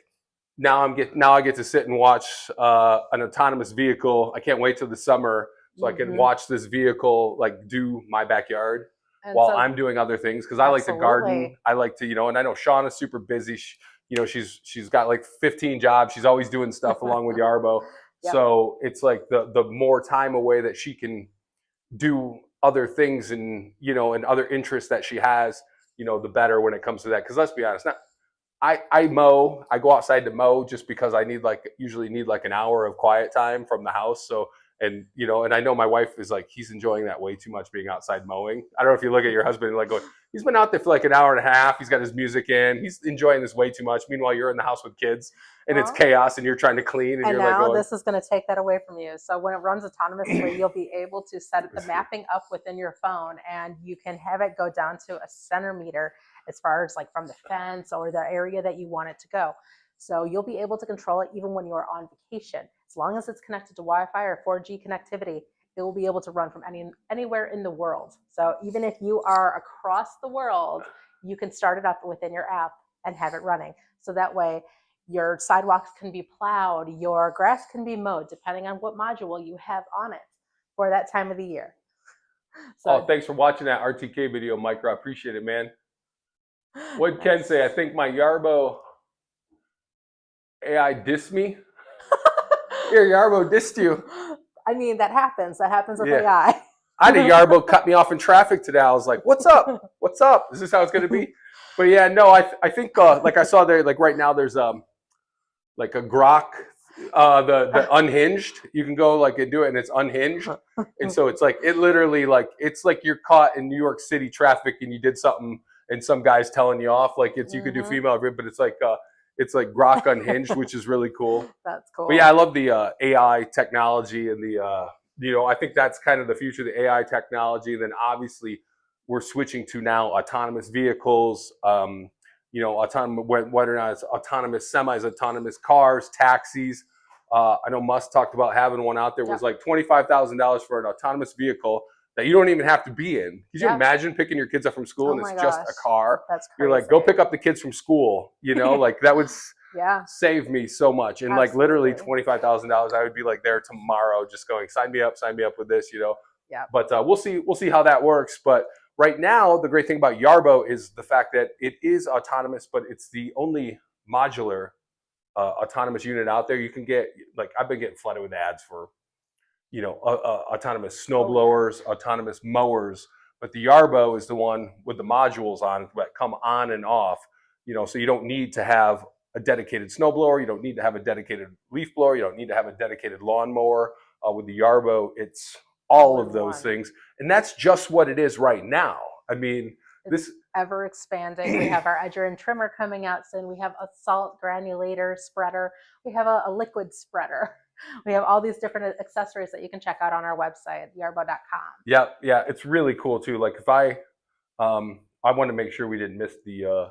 now I get to sit and watch an autonomous vehicle. I can't wait till the summer. So I can watch this vehicle like do my backyard while I'm doing other things, because I like to garden. I like to, you know, and I know Shauna's super busy. You know, she's got like 15 jobs. She's always doing stuff along with Yarbo. Yep. So it's like the more time away that she can do other things and, you know, and other interests that she has, you know, the better when it comes to that. Because let's be honest, I mow. I go outside to mow just because I usually need like an hour of quiet time from the house. So. And, you know, and I know my wife is like, he's enjoying that way too much, being outside mowing. I don't know if you look at your husband and like going, he's been out there for like an hour and a half. He's got his music in. He's enjoying this way too much. Meanwhile, you're in the house with kids and it's chaos and you're trying to clean. And you're now like, this is going to take that away from you. So when it runs autonomously, you'll be able to set the mapping up within your phone, and you can have it go down to a centimeter as far as like from the fence or the area that you want it to go. So you'll be able to control it even when you're on vacation. As long as it's connected to Wi-Fi or 4G connectivity, it will be able to run from anywhere in the world. So even if you are across the world, you can start it up within your app and have it running. So that way your sidewalks can be plowed, your grass can be mowed, depending on what module you have on it for that time of the year. So, thanks for watching that RTK video, Micro. I appreciate it, man. What did Ken say? I think my Yarbo AI dissed me. Here, Yarbo dissed you. I mean, that happens. That happens with AI. I had a Yarbo cut me off in traffic today. I was like, "What's up? What's up? Is this how it's going to be?" But yeah, no, I think like I saw there, like right now there's like a Grok, the unhinged. You can go like and do it, and it's unhinged, and so it's like it literally like it's like you're caught in New York City traffic and you did something, and some guy's telling you off. Like it's you could do female, but it's like Grok unhinged, which is really cool. That's cool. But yeah, I love the AI technology and the I think that's kind of the future, the AI technology. And then obviously we're switching to now autonomous vehicles. Autonomous, whether or not it's autonomous semis, autonomous cars, taxis. I know Musk talked about having one out there. It was like $25,000 for an autonomous vehicle that you don't even have to be in. Could you imagine picking your kids up from school and it's just a car? That's crazy. You're like, go pick up the kids from school. Like that would save me so much. And like literally $25,000, I would be like there tomorrow, just going, sign me up with this. Yeah. But we'll see how that works. But right now, the great thing about Yarbo is the fact that it is autonomous, but it's the only modular autonomous unit out there. You can get, like, I've been getting flooded with ads for, autonomous snow blowers, autonomous mowers, but the Yarbo is the one with the modules on that come on and off, so you don't need to have a dedicated snow blower. You don't need to have a dedicated leaf blower. You don't need to have a dedicated lawnmower. With the Yarbo, it's all of those things. And that's just what it is right now. I mean, it's ever expanding. We have our edger and trimmer coming out soon. We have a salt granulator spreader. We have a liquid spreader. We have all these different accessories that you can check out on our website, yarbo.com. Yeah, it's really cool too. Like if I want to make sure we didn't miss the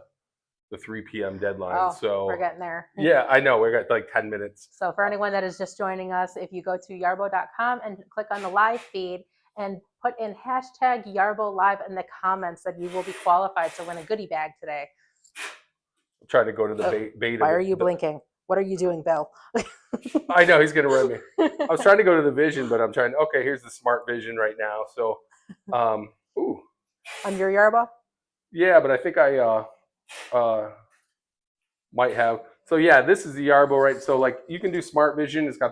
3 p.m. deadline. So we're getting there. Yeah, I know. We got like 10 minutes. So for anyone that is just joining us, if you go to yarbo.com and click on the live feed and put in hashtag Yarbo Live in the comments, that you will be qualified to win a goodie bag today. I'm trying to go to the beta. Why are you blinking? What are you doing, Bill? I know, he's going to run me. I was trying to go to the vision, but I'm trying to, okay, here's the smart vision right now. So, ooh. On your Yarbo? Yeah, but I think I might have. So yeah, this is the Yarbo, right? So like you can do smart vision. It's got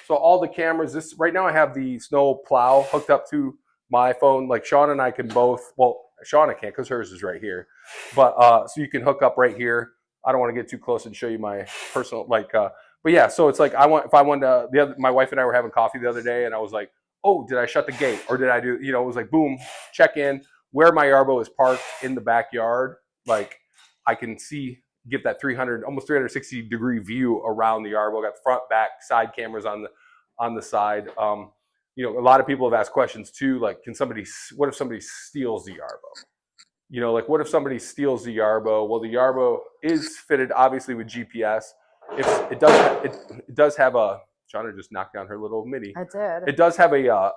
so all the cameras. This right now I have the snow plow hooked up to my phone. Like Sean and I can both. Well, Shauna can't because hers is right here. But so you can hook up right here. I don't want to get too close and show you my personal but yeah. So it's like my wife and I were having coffee the other day, and I was like, oh, did I shut the gate or did I do? It was like boom, check in where my Yarbo is parked in the backyard. Like I can get that almost 360 degree view around the Yarbo. Got front, back, side cameras on the side. A lot of people have asked questions too, like what if somebody steals the Yarbo? Like what if somebody steals the Yarbo? Well, the Yarbo is fitted obviously with GPS. It does have a, Shauna just knocked down her little mini. I did. It does have a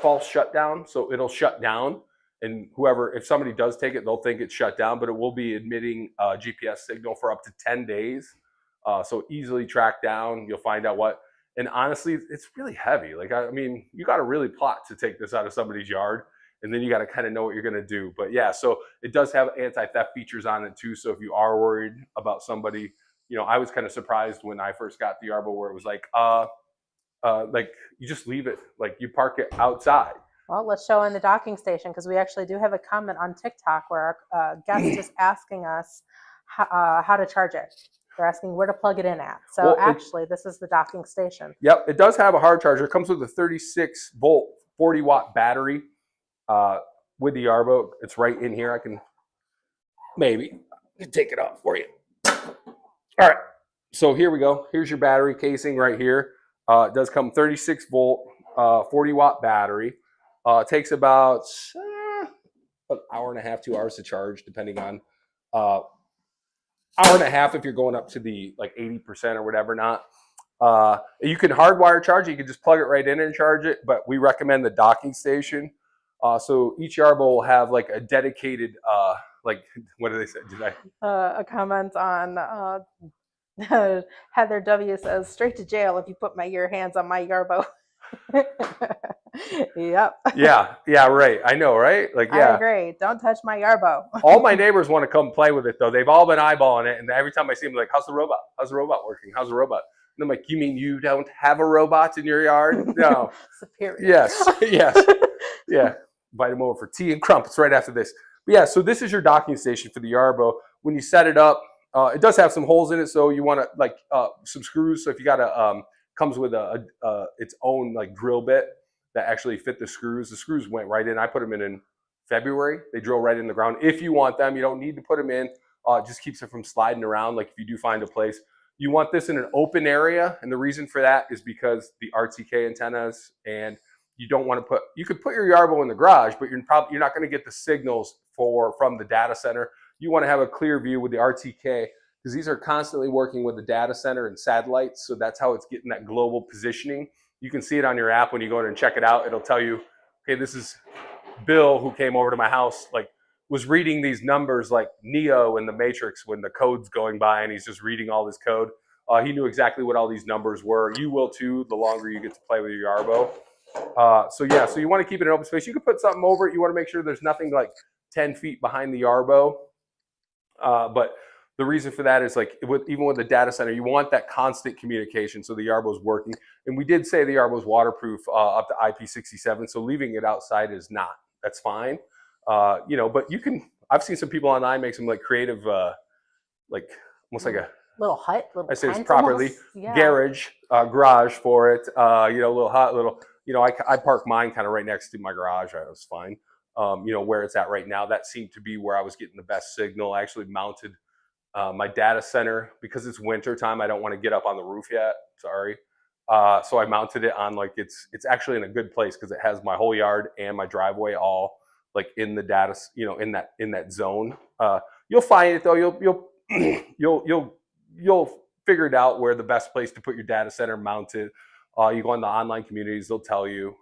false shutdown, so it'll shut down. And if somebody does take it, they'll think it's shut down, but it will be emitting a GPS signal for up to 10 days. So easily tracked down. You'll find out what. And honestly, it's really heavy. Like, I mean, you got to really plot to take this out of somebody's yard. And then you got to kind of know what you're going to do. But yeah, so it does have anti-theft features on it too. So if you are worried about somebody, I was kind of surprised when I first got the Yarbo where it was like you just leave it, like you park it outside. Well, let's show in the docking station because we actually do have a comment on TikTok where our guest is asking us how to charge it. They're asking where to plug it in at. So actually, this is the docking station. Yep, it does have a hard charger. It comes with a 36-volt, 40-watt battery with the Yarbo. It's right in here. I can take it off for you. All right, so here we go. Here's your battery casing right here. It does come 36-volt, 40-watt battery. It takes about an hour and a half, 2 hours to charge, depending on hour and a half if you're going up to the 80% or whatever. You can hardwire charge it. You can just plug it right in and charge it, but we recommend the docking station. So each Yarbo will have like a dedicated what do they say? A comment on Heather W says, straight to jail if you put your hands on my Yarbo. Yep. Yeah, right. I know, right? I agree. Don't touch my Yarbo. All my neighbors want to come play with it though. They've all been eyeballing it, and every time I see them, like, how's the robot? How's the robot working? How's the robot? And I'm like, you mean you don't have a robot in your yard? No. Superior. Yes. Yes. Yeah. Invite them over for tea and crumpets right after this. But yeah, so this is your docking station for the Yarbo. When you set it up, it does have some holes in it, so you want to like some screws. So if you got a comes with its own like drill bit that actually fit the screws. The screws went right in. I put them in February. They drill right in the ground. If you want them, you don't need to put them in. It just keeps it from sliding around. Like if you do find a place, you want this in an open area, and the reason for that is because the RTK antennas, and you don't want to put. You could put your Yarbo in the garage, but you're not going to get the signals from the data center. You want to have a clear view with the RTK because these are constantly working with the data center and satellites. So that's how it's getting that global positioning. You can see it on your app when you go in and check it out. It'll tell you, okay, this is Bill who came over to my house, like was reading these numbers like Neo in the Matrix when the code's going by and he's just reading all this code. He knew exactly what all these numbers were. You will too, the longer you get to play with your Yarbo. So you want to keep it in open space. You can put something over it. You want to make sure there's nothing like 10 feet behind the Yarbo. But the reason for that is like even with the data center, you want that constant communication so the Yarbo's working. And we did say the Yarbo's waterproof up to IP67, so leaving it outside is not. That's fine. But you can. I've seen some people online make some like creative, like almost like a little hut. Little I say it's properly garage for it. Little hut, little. I park mine kind of right next to my garage. That was fine. Where it's at right now, that seemed to be where I was getting the best signal. I actually mounted my data center because it's winter time. I don't want to get up on the roof yet. Sorry. So I mounted it on like it's actually in a good place because it has my whole yard and my driveway all like in the data, in that zone. You'll find it though. You'll figure it out where the best place to put your data center mounted. You go on the online communities, they'll tell you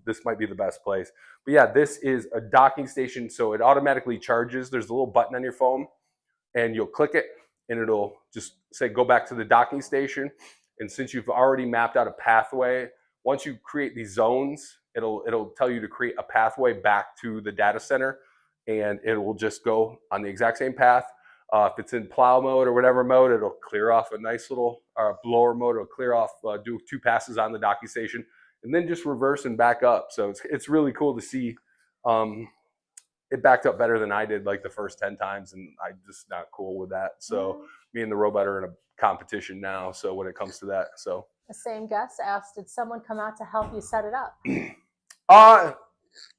this might be the best place. But yeah, this is a docking station, so it automatically charges. There's a little button on your phone, and you'll click it, and it'll just say go back to the docking station. And since you've already mapped out a pathway, once you create these zones, it'll tell you to create a pathway back to the data center, and it will just go on the exact same path. If it's in plow mode or whatever mode, it'll clear off a nice little blower mode. It'll clear off, do 2 passes on the docking station, and then just reverse and back up. So it's really cool to see. It backed up better than I did like the first 10 times, and I'm just not cool with that. So me and the robot are in a competition now. So when it comes to that, so the same guest asked, did someone come out to help you set it up?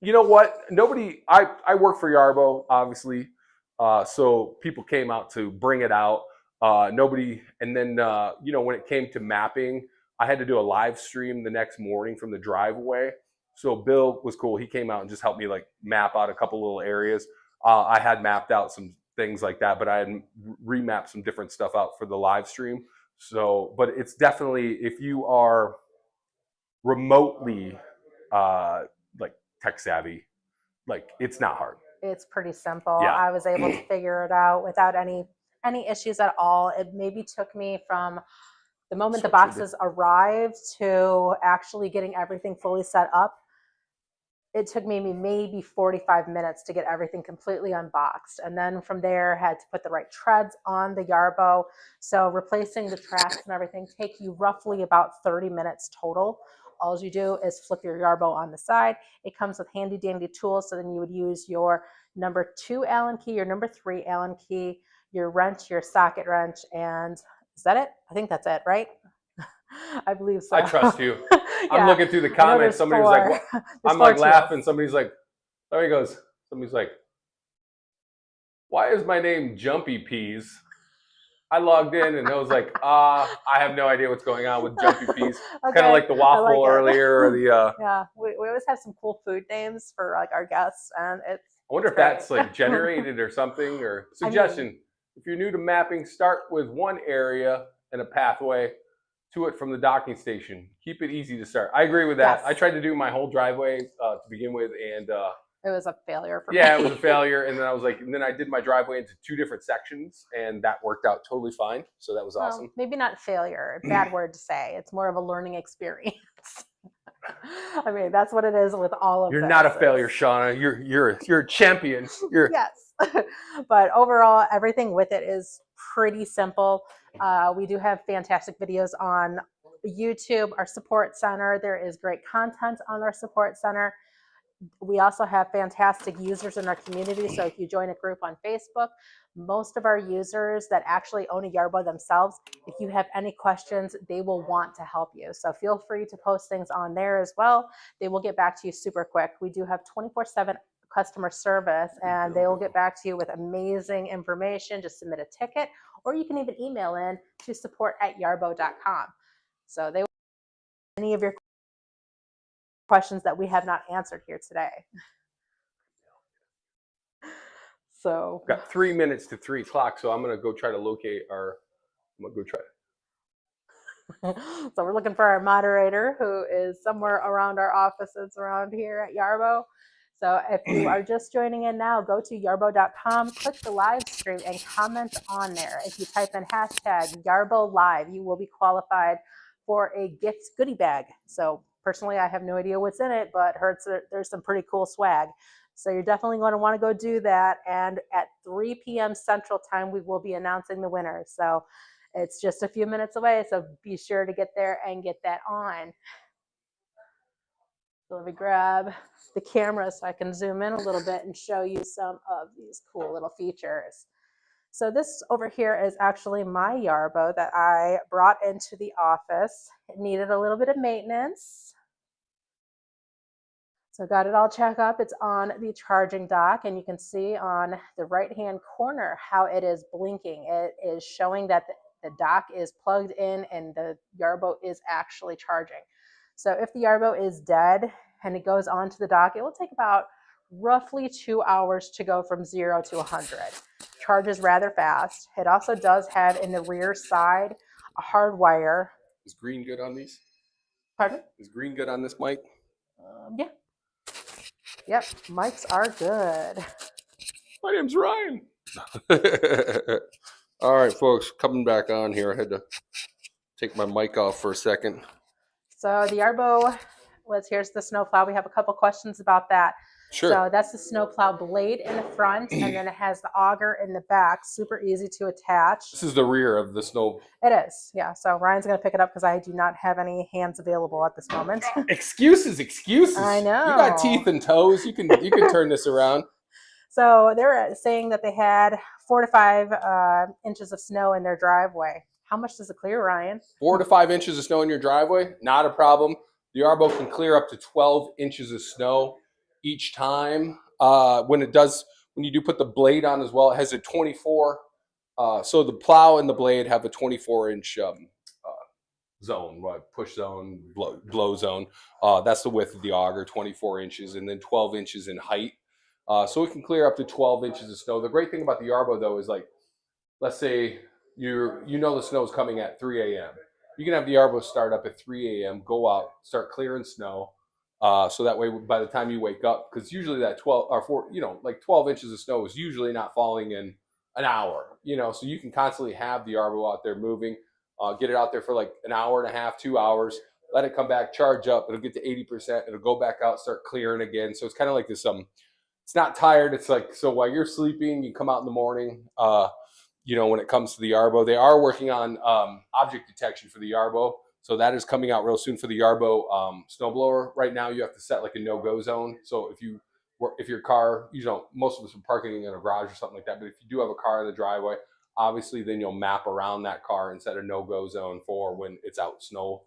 You know what? Nobody. I work for Yarbo, obviously. So people came out to bring it out. Nobody. And then, when it came to mapping, I had to do a live stream the next morning from the driveway. So Bill was cool. He came out and just helped me like map out a couple little areas. I had mapped out some things like that, but I had remapped some different stuff out for the live stream. So, but it's definitely, if you are remotely, like tech savvy, like it's not hard. It's pretty simple. Yeah. I was able to figure it out without any issues at all. It maybe took me from the moment the boxes arrived to actually getting everything fully set up. It took me maybe 45 minutes to get everything completely unboxed. And then from there, had to put the right treads on the Yarbo. So replacing the tracks and everything take you roughly about 30 minutes total. All you do is flip your Yarbo on the side. It comes with handy dandy tools. So then you would use your number 2 Allen key, your number 3 Allen key, your wrench, your socket wrench, and is that it? I think that's it, right? I believe so. I trust you. Yeah. I'm looking through the comments. Somebody was like, what? I'm like laughing. Somebody's like, there he goes. Somebody's like, why is my name Jumpy Peas? I logged in and I was like, I have no idea what's going on with Jumpy Peas. Okay. Kind of like the waffle earlier or the. Yeah, we always have some cool food names for like our guests, and I wonder if that's like generated or something or suggestion. If you're new to mapping, start with one area and a pathway to it from the docking station. Keep it easy to start. I agree with that. Yes. I tried to do my whole driveway to begin with, and it was a failure for me. Yeah, it was a failure. And then I was like, and then I did my driveway into 2 different sections, and that worked out totally fine. So that was awesome. Maybe not failure, bad word to say. It's more of a learning experience. I mean, that's what it is with all of You're not a failure, Shauna. You're a champion. Yes. But overall, everything with it is pretty simple. We do have fantastic videos on YouTube, our support center. There is great content on our support center. We also have fantastic users in our community. So if you join a group on Facebook, most of our users that actually own a Yarbo themselves, if you have any questions, they will want to help you. So feel free to post things on there as well. They will get back to you super quick. We do have 24/7 customer service, and they will get back to you with amazing information. Just submit a ticket, or you can even email in to support@yarbo.com. So they will any of your questions that we have not answered here today. So got 3 minutes to 3 o'clock, so I'm gonna go try to locate our. I'm gonna go try. So we're looking for our moderator, who is somewhere around our offices around here at Yarbo. So if you are just joining in now, go to yarbo.com, click the live stream, and comment on there. If you type in hashtag Yarbo Live, you will be qualified for a gift goodie bag. So personally, I have no idea what's in it, but heard there's some pretty cool swag. So you're definitely going to want to go do that. And at 3 p.m. Central Time, we will be announcing the winners. So it's just a few minutes away, so be sure to get there and get that on. So let me grab the camera so I can zoom in a little bit and show you some of these cool little features. So this over here is actually my Yarbo that I brought into the office. It needed a little bit of maintenance. So got it all checked up. It's on the charging dock, and you can see on the right-hand corner how it is blinking. It is showing that the dock is plugged in and the Yarbo is actually charging. So if the Yarbo is dead and it goes onto the dock, it will take about roughly 2 hours to go from 0 to 100. Charges rather fast. It also does have in the rear side a hard wire. Is green good on these? Pardon? Is green good on this mic? Yeah. Yep, mics are good. My name's Ryan. All right, folks, coming back on here. I had to take my mic off for a second. So the Yarbo, here's the snowplow. We have a couple questions about that. Sure. So that's the snowplow blade in the front, and then it has the auger in the back. Super easy to attach. This is the rear of the snow. It is, yeah. So Ryan's going to pick it up because I do not have any hands available at this moment. Excuses. I know. You got teeth and toes. You can turn this around. So they're saying that they had 4 to 5 inches of snow in their driveway. How much does it clear, Ryan? 4 to 5 inches of snow in your driveway, not a problem. The Yarbo can clear up to 12 inches of snow each time. When you do put the blade on as well, it has a 24. So the plow and the blade have a 24-inch zone, push zone, blow zone. That's the width of the auger, 24 inches, and then 12 inches in height. So it can clear up to 12 inches of snow. The great thing about the Yarbo, though, is like, let's say you know the snow is coming at 3 a.m. You can have the Yarbo start up at 3 a.m., go out, start clearing snow. So that way, by the time you wake up, because usually that 12 inches of snow is usually not falling in an hour, so you can constantly have the Yarbo out there moving, get it out there for like an hour and a half, 2 hours, let it come back, charge up, it'll get to 80%, it'll go back out, start clearing again. So it's kind of like this, it's not tired. It's like, so while you're sleeping, you come out in the morning, when it comes to the Yarbo. They are working on object detection for the Yarbo. So that is coming out real soon for the Yarbo snowblower. Right now, you have to set like a no-go zone. So if your car, most of us are parking in a garage or something like that. But if you do have a car in the driveway, obviously then you'll map around that car and set a no-go zone for when it's out snow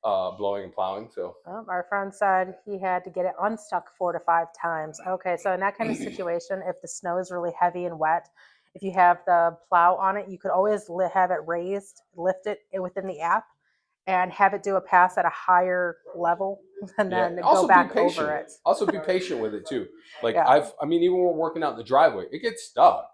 blowing and plowing. So our friend said he had to get it unstuck 4 to 5 times. Okay, so in that kind of situation, if the snow is really heavy and wet, if you have the plow on it, you could always have it raised, lift it within the app, and have it do a pass at a higher level, and then go back over it. Also be patient with it too. Like Yeah. even when we're working out in the driveway, it gets stuck.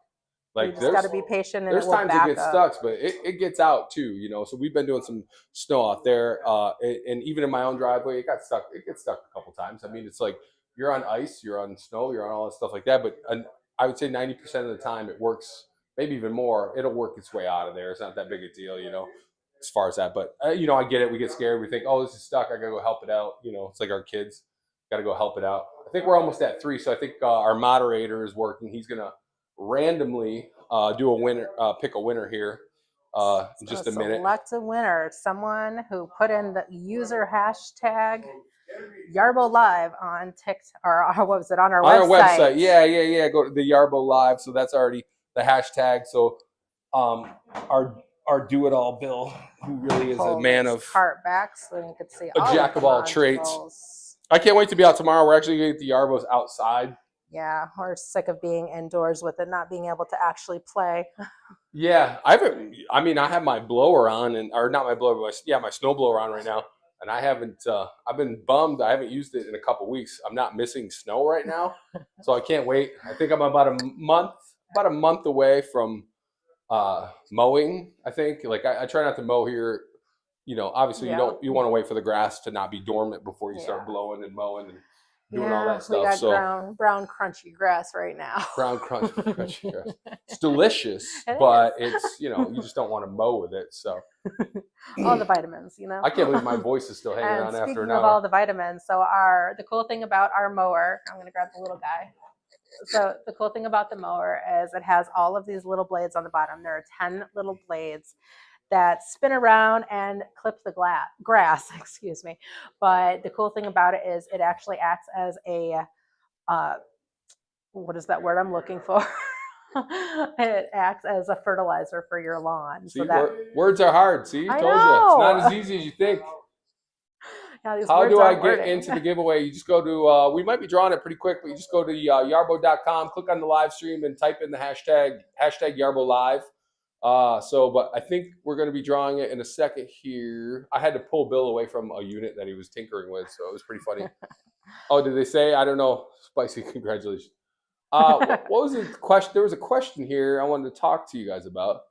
Like you just got to be patient, and there's times it gets stuck, but it gets out too. So we've been doing some snow out there, and even in my own driveway, it got stuck. It gets stuck a couple times. I mean, it's like you're on ice, you're on snow, you're on all that stuff like that. But I would say 90% of the time it works. Maybe even more. It'll work its way out of there. It's not that big a deal, as far as that. But I get it. We get scared. We think, oh, this is stuck. I gotta go help it out. It's like our kids. Got to go help it out. I think we're almost at 3. So I think our moderator is working. He's gonna randomly do a winner, pick a winner here in just a minute. Select a winner. Someone who put in the user hashtag Yarbo Live on TikTok, or what was it, on our website? Yeah. Go to the Yarbo Live. So that's already the hashtag. So our do it all Bill, who really is a man of cart back so you can see a jack of all trades. I can't wait to be out tomorrow. We're actually going to get the Yarbos outside. Yeah, we're sick of being indoors with it, not being able to actually play. Yeah, I have my blower on, or not my blower, but my snow blower on right now, and I haven't. I've been bummed. I haven't used it in a couple weeks. I'm not missing snow right now, so I can't wait. I think I'm about a month away from mowing. I think I try not to mow here. Obviously you want to wait for the grass to not be dormant before you start blowing and mowing and doing all that stuff. We got brown crunchy grass right now. Brown crunchy grass. It's delicious, but it's you just don't want to mow with it. So all the vitamins, I can't believe my voice is still hanging on after an hour. Speaking of all the vitamins, so the cool thing about our mower, I'm going to grab the little guy. So the cool thing about the mower is it has all of these little blades on the bottom. There are 10 little blades that spin around and clip the grass, excuse me. But the cool thing about it is it actually acts as a, what is that word I'm looking for? It acts as a fertilizer for your lawn. See, words are hard. See, I told you. It's not as easy as you think. How do I get into the giveaway? You just go to, we might be drawing it pretty quick, but you just go to yarbo.com, click on the live stream, and type in the hashtag Yarbo Live. But I think we're going to be drawing it in a second here. I had to pull Bill away from a unit that he was tinkering with, so it was pretty funny. Oh, did they say? I don't know. Spicy, congratulations. What was the question? There was a question here I wanted to talk to you guys about.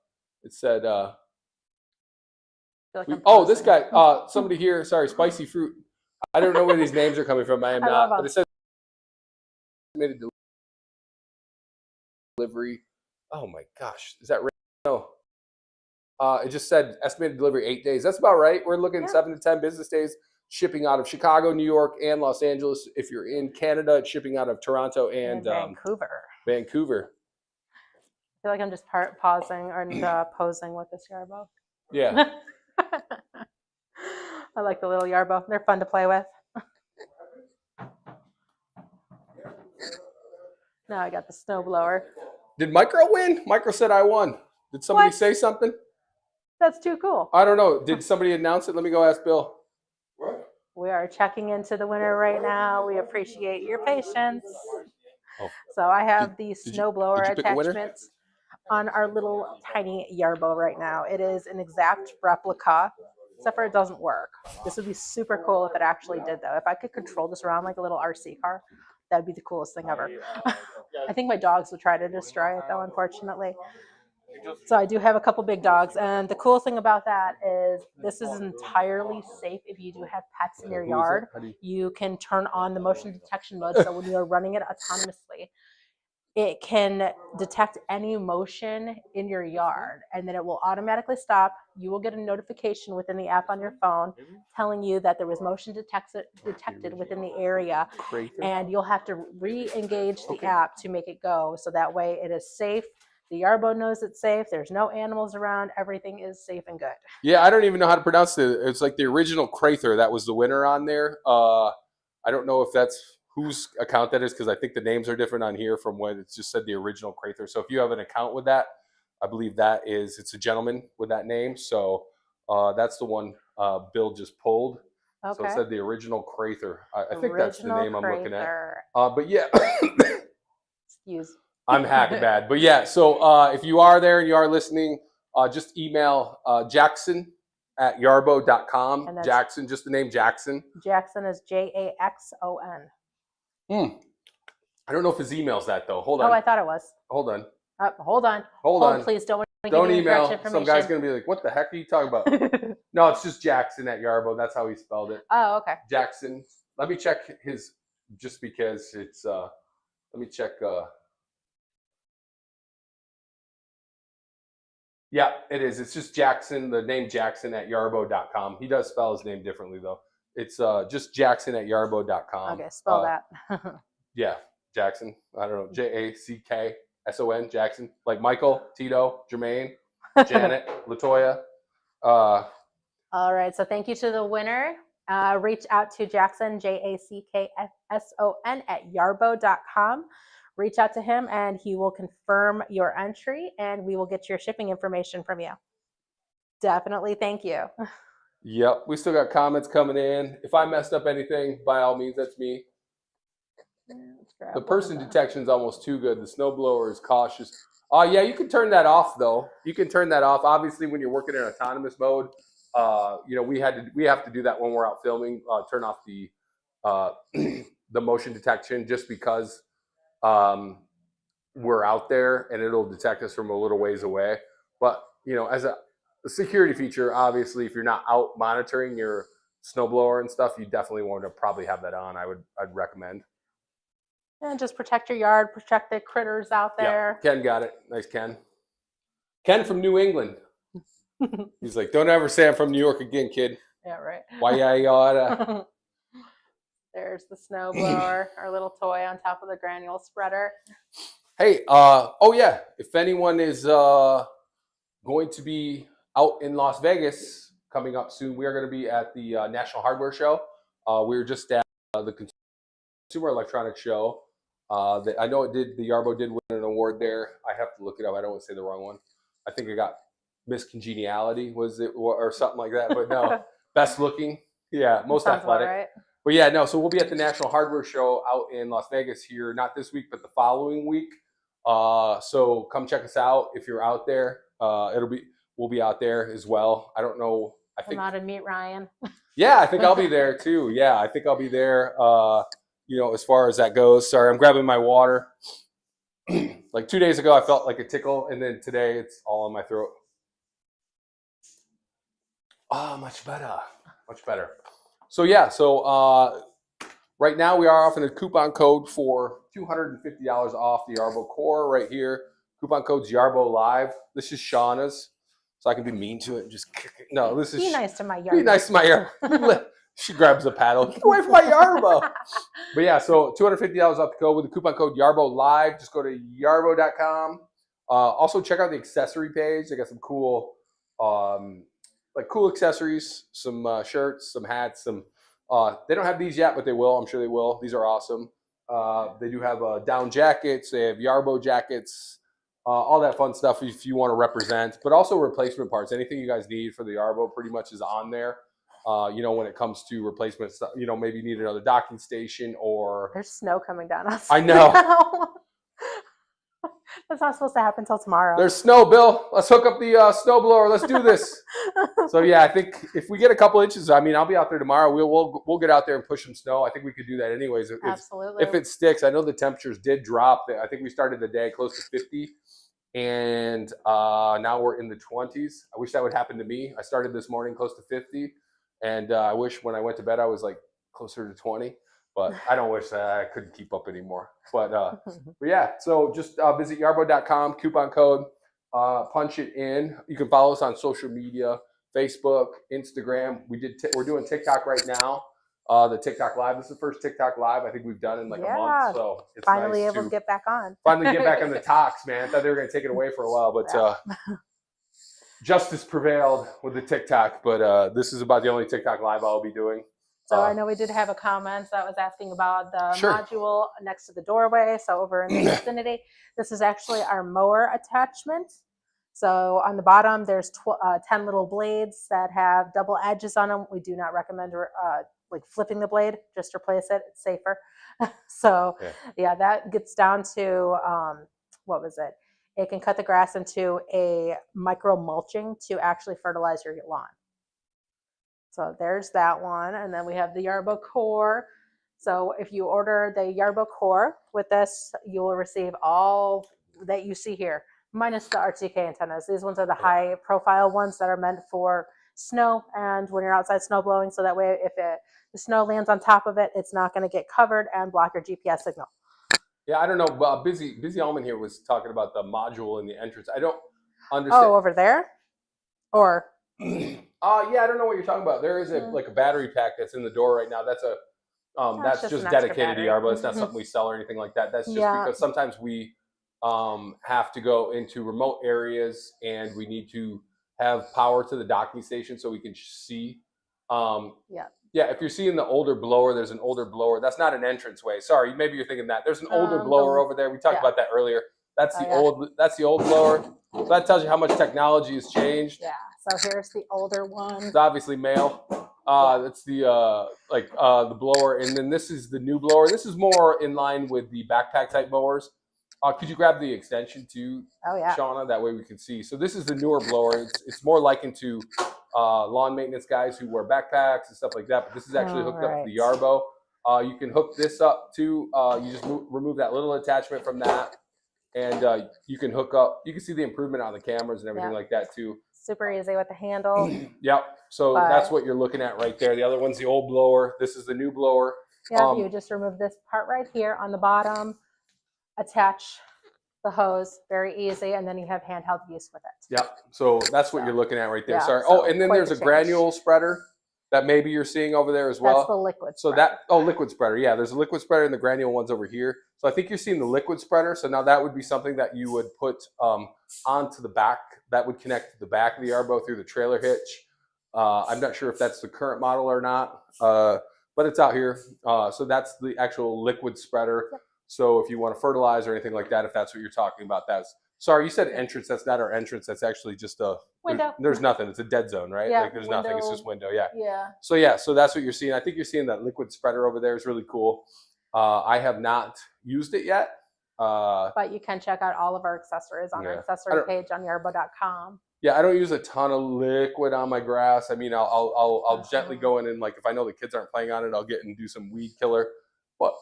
It said, this guy, somebody here, sorry, Spicy Fruit. I don't know where these names are coming from. I am not. But it says estimated delivery. Oh my gosh, is that right? No. It just said estimated delivery 8 days. That's about right. We're looking at 7 to 10 business days shipping out of Chicago, New York, and Los Angeles. If you're in Canada, it's shipping out of Toronto and Vancouver. I feel like I'm just pausing and posing with this Yarbo. Yeah. I like the little Yarbo. They're fun to play with. Now I got the snow blower. Did Micro win? Micro said I won. Did somebody say something? That's too cool. I don't know. Did somebody announce it? Let me go ask Bill. What? We are checking into the winner right now. We appreciate your patience. Oh. So I have the snowblower attachments on our little tiny Yarbo right now. It is an exact replica, except for it doesn't work. This would be super cool if it actually did, though. If I could control this around like a little RC car, that would be the coolest thing ever. I think my dogs would try to destroy it, though, unfortunately. So I do have a couple big dogs, and the cool thing about that is this is entirely safe if you do have pets in your yard. You can turn on the motion detection mode, so when you're running it autonomously, it can detect any motion in your yard, and then it will automatically stop. You will get a notification within the app on your phone telling you that there was motion detected within the area, and you'll have to re-engage the app to make it go, so that way it is safe. The Yarbo knows it's safe. There's no animals around. Everything is safe and good. Yeah, I don't even know how to pronounce it. It's like the original Crather that was the winner on there. I don't know if that's whose account that is, because I think the names are different on here from when it just said the original Crather. So if you have an account with that, I believe it's a gentleman with that name. So that's the one Bill just pulled. Okay. So it said the original Crather. I think that's the name I'm looking at. But yeah. Excuse. I'm hacking bad. But yeah, so if you are there and you are listening, just email Jackson@yarbo.com. Jackson, just the name Jackson. Jackson is Jackson. I don't know if his email's that, though. Hold on. Oh, I thought it was. Hold on. Hold on. Please don't email. Some guy's going to be like, what the heck are you talking about? No, it's just Jackson@Yarbo. That's how he spelled it. Oh, okay. Jackson. Let me check his, just because it's, let me check. Yeah, it is. It's just Jackson, the name Jackson@yarbo.com. He does spell his name differently, though. It's just Jackson@yarbo.com. Okay, spell that. Yeah, Jackson. I don't know. Jack. S-O-N, Jackson. Like Michael, Tito, Jermaine, Janet, Latoya. All right. So thank you to the winner. Reach out to Jackson, Jackson, at yarbo.com. Reach out to him and he will confirm your entry and we will get your shipping information from you. Definitely. Thank you. Yep. We still got comments coming in. If I messed up anything, by all means, that's me. The person detection is almost too good. The snowblower is cautious. Yeah, you can turn that off though. You can turn that off. Obviously, when you're working in autonomous mode, we have to do that when we're out filming. Turn off the the motion detection just because we're out there and it'll detect us from a little ways away. But as a security feature, obviously, if you're not out monitoring your snowblower and stuff, you definitely want to probably have that on. I'd recommend. And just protect your yard, protect the critters out there. Yep. Ken got it. Nice, Ken. Ken from New England. He's like, don't ever say I'm from New York again, kid. Yeah, right. Why you oughta. There's the snowblower, our little toy on top of the granule spreader. Hey, oh yeah, if anyone is going to be out in Las Vegas coming up soon, we are going to be at the National Hardware Show. We were just at the Consumer Electronics Show. I know the Yarbo did win an award there. I have to look it up. I don't want to say the wrong one. I think it got Miss Congeniality, was it, or something like that? But no, best looking. Yeah, most athletic. Right. But yeah, no. So we'll be at the National Hardware Show out in Las Vegas here, not this week, but the following week. So come check us out if you're out there. We'll be out there as well. I don't know. I think I'm out to meet Ryan. Yeah, I think I'll be there too. Yeah, I think I'll be there. As far as that goes. Sorry, I'm grabbing my water. Like 2 days ago, I felt like a tickle, and then today it's all in my throat. Oh, much better. Much better. So yeah, right now we are offering a coupon code for $250 off the Yarbo Core right here. Coupon code's Yarbo Live. This is Shauna's, so I can be mean to it and just kick it. No, this is be nice to my Yarbo. Be nice to my Yarbo. She grabs the paddle. Get away from my Yarbo. But yeah, so $250 off the code with the coupon code Yarbo Live. Just go to yarbo.com. Also check out the accessory page. They got some cool, cool accessories, some shirts, some hats, some. They don't have these yet, but they will. I'm sure they will. These are awesome. They do have down jackets. They have Yarbo jackets. All that fun stuff if you want to represent. But also replacement parts. Anything you guys need for the Yarbo pretty much is on there. When it comes to replacement stuff, maybe you need another docking station or. There's snow coming down outside. I know. That's not supposed to happen until tomorrow. There's snow, Bill. Let's hook up the snowblower. Let's do this. So yeah, I think if we get a couple inches, I'll be out there tomorrow. We'll get out there and push some snow. I think we could do that anyways. Absolutely. If it sticks, I know the temperatures did drop. I think we started the day close to 50, and now we're in the 20s. I wish that would happen to me. I started this morning close to 50. And I wish when I went to bed I was like closer to 20, but I don't wish that I couldn't keep up anymore. But yeah, so just visit yarbo.com, coupon code, punch it in. You can follow us on social media, Facebook, Instagram. We're doing TikTok right now. The TikTok Live. This is the first TikTok Live I think we've done in like a month. So it's finally nice able to get back on. Finally get back on the talks, man. I thought they were going to take it away for a while, but justice prevailed with the TikTok, but this is about the only TikTok Live I'll be doing. So I know we did have a comment that was asking about the module next to the doorway. So over in the vicinity, this is actually our mower attachment. So on the bottom, there's 10 little blades that have double edges on them. We do not recommend flipping the blade, just replace it. It's safer. So yeah, that gets down to, what was it? It can cut the grass into a micro mulching to actually fertilize your lawn. So there's that one. And then we have the Yarbo Core. So if you order the Yarbo Core with this, you will receive all that you see here, minus the RTK antennas. These ones are the high profile ones that are meant for snow and when you're outside snow blowing. So that way, if the snow lands on top of it, it's not going to get covered and block your GPS signal. Yeah, I don't know. Busy Allman here was talking about the module in the entrance. I don't understand. Oh, over there? Or? Yeah, I don't know what you're talking about. There is a battery pack that's in the door right now. That's that's just dedicated to Yarbo. It's not something we sell or anything like that. That's just because sometimes we have to go into remote areas, and we need to have power to the docking station so we can see. Yeah. Yeah, if you're seeing the older blower, there's an older blower. That's not an entranceway. Sorry, maybe you're thinking that. There's an older blower over there. We talked about that earlier. That's the old. That's the old blower. So that tells you how much technology has changed. Yeah. So here's the older one. It's obviously male. That's the the blower, and then this is the new blower. This is more in line with the backpack type mowers. Could you grab the extension too, Shauna? That way we can see. So this is the newer blower. It's more likened to lawn maintenance guys who wear backpacks and stuff like that. But this is actually hooked up to the Yarbo. You can hook this up too. You just remove that little attachment from that, and you can hook up. You can see the improvement on the cameras and everything like that too. Super easy with the handle. Yep. So that's what you're looking at right there. The other one's the old blower. This is the new blower. Yeah, you just remove this part right here on the bottom, attach the hose, very easy, and then you have handheld use with it. Yep. So that's what you're looking at right there. Yeah, Sorry. Oh, and then there's a granule spreader that maybe you're seeing over there as well. That's the liquid spreader. Liquid spreader. Yeah, there's a liquid spreader and the granule one's over here. So I think you're seeing the liquid spreader. So now that would be something that you would put onto the back. That would connect to the back of the Yarbo through the trailer hitch. I'm not sure if that's the current model or not, but it's out here. So that's the actual liquid spreader. Yep. So if you want to fertilize or anything like that, if that's what you're talking about, sorry, you said entrance. That's not our entrance. That's actually just a window. There's nothing. It's a dead zone, right? Yeah, like there's nothing. It's just window. Yeah. Yeah. So that's what you're seeing. I think you're seeing that liquid spreader over there is really cool. I have not used it yet. But you can check out all of our accessories on our accessory page on yarbo.com. Yeah, I don't use a ton of liquid on my grass. I mean, I'll gently go in and, like, if I know the kids aren't playing on it, I'll get and do some weed killer. But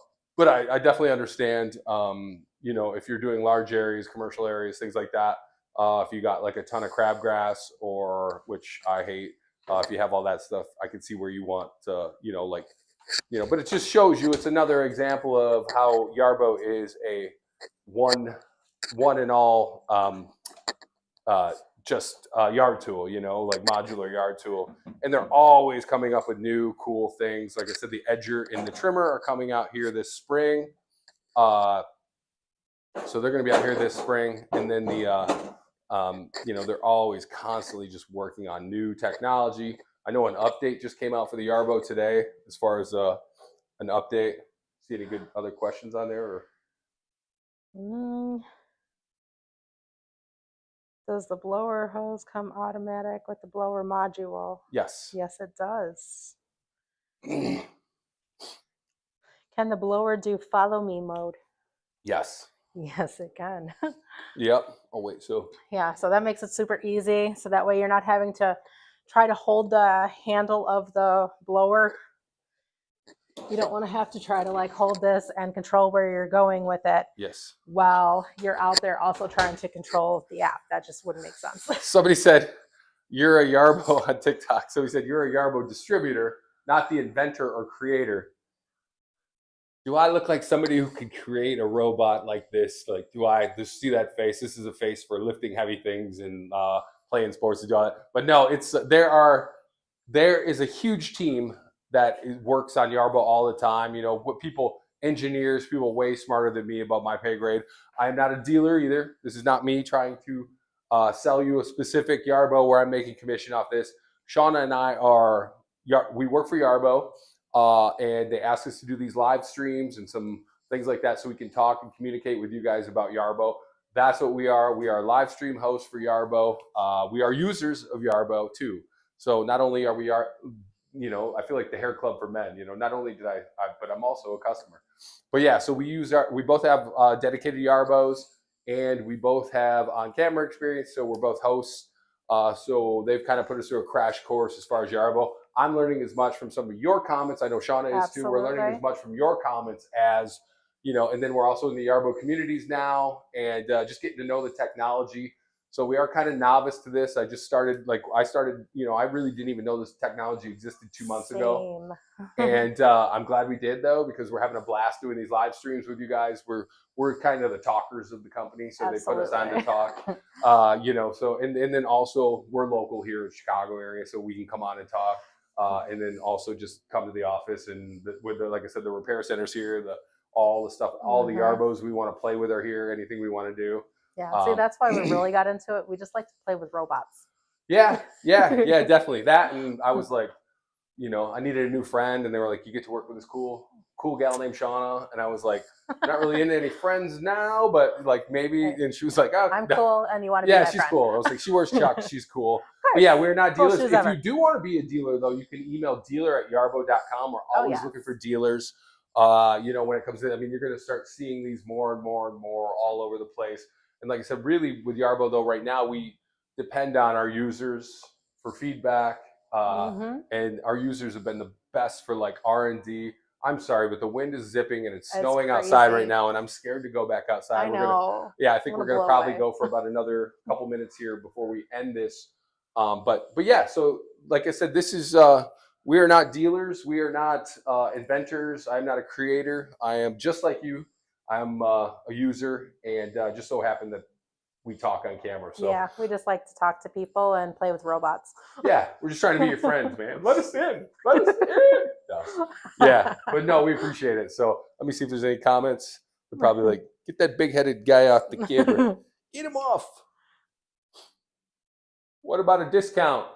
I definitely understand, if you're doing large areas, commercial areas, things like that, if you got like a ton of crabgrass which I hate, if you have all that stuff, I can see where you want to, but it just shows you, it's another example of how Yarbo is a one and all yard tool, like modular yard tool. And they're always coming up with new cool things. Like I said, the edger and the trimmer are coming out here this spring. So they're going to be out here this spring. And then they're always constantly just working on new technology. I know an update just came out for the Yarbo today as far as an update. See any good other questions on there? Does the blower hose come automatic with the blower module? Yes. Yes, it does. Can the blower do follow me mode? Yes. Yes, it can. Yep. Oh, wait. So. Yeah, so that makes it super easy. So that way you're not having to try to hold the handle of the blower. You don't want to have to try to hold this and control where you're going with it. Yes. While you're out there also trying to control the app. That just wouldn't make sense. Somebody said, you're a Yarbo on TikTok. So he said, you're a Yarbo distributor, not the inventor or creator. Do I look like somebody who could create a robot like this? Like, do I just see that face? This is a face for lifting heavy things and playing sports to do all that. But no, there is a huge team that works on Yarbo all the time. Engineers, people way smarter than me about my pay grade. I am not a dealer either. This is not me trying to sell you a specific Yarbo where I'm making commission off this. Shauna and I we work for Yarbo, and they ask us to do these live streams and some things like that so we can talk and communicate with you guys about Yarbo. That's what we are. We are live stream hosts for Yarbo. We are users of Yarbo too. So not only are we I feel like the hair club for men, not only but I'm also a customer. But yeah, so we both have dedicated Yarbos, and we both have on-camera experience. So we're both hosts. So they've kind of put us through a crash course as far as Yarbo. I'm learning as much from some of your comments. I know Shauna is too. We're learning as much from your comments as, and then we're also in the Yarbo communities now, and just getting to know the technology. So we are kind of novice to this. I really didn't even know this technology existed 2 months ago. And I'm glad we did, though, because we're having a blast doing these live streams with you guys. We're kind of the talkers of the company, so they put us on to talk. So and then also we're local here in Chicago area, so we can come on and talk. And then also just come to the office, and like I said, the repair center's here. all the stuff, all the Yarbos we want to play with are here. Anything we want to do. Yeah, see, that's why we really got into it. We just like to play with robots. Yeah, definitely that. And I was like, I needed a new friend, and they were like, you get to work with this cool gal named Shauna, and I was like, I'm not really into any friends now, but like maybe. And she was like, oh, I'm cool, and you want to be yeah, my she's friend. Cool. I was like, she wears Chucks, she's cool. But yeah, we're not dealers. If ever. you do want to be a dealer, though, you can email dealer@yarbo.com. We're always looking for dealers. When it comes in, I mean, you're going to start seeing these more and more and more all over the place. And like I said, really with Yarbo, though, right now we depend on our users for feedback. And our users have been the best for like R&D. I'm sorry, but the wind is zipping and it's snowing outside right now, and I'm scared to go back outside. I know. I think we're gonna probably go for about another couple minutes here before we end this. But yeah, so like I said, this is we are not dealers, we are not inventors. I'm not a creator. I am just like you. I'm a user, and just so happened that we talk on camera. So yeah, we just like to talk to people and play with robots. Yeah, we're just trying to be your friends, man. Let us in. Let us in. No. Yeah, but no, we appreciate it. So let me see if there's any comments. They're probably like, get that big-headed guy off the camera. Get him off. What about a discount?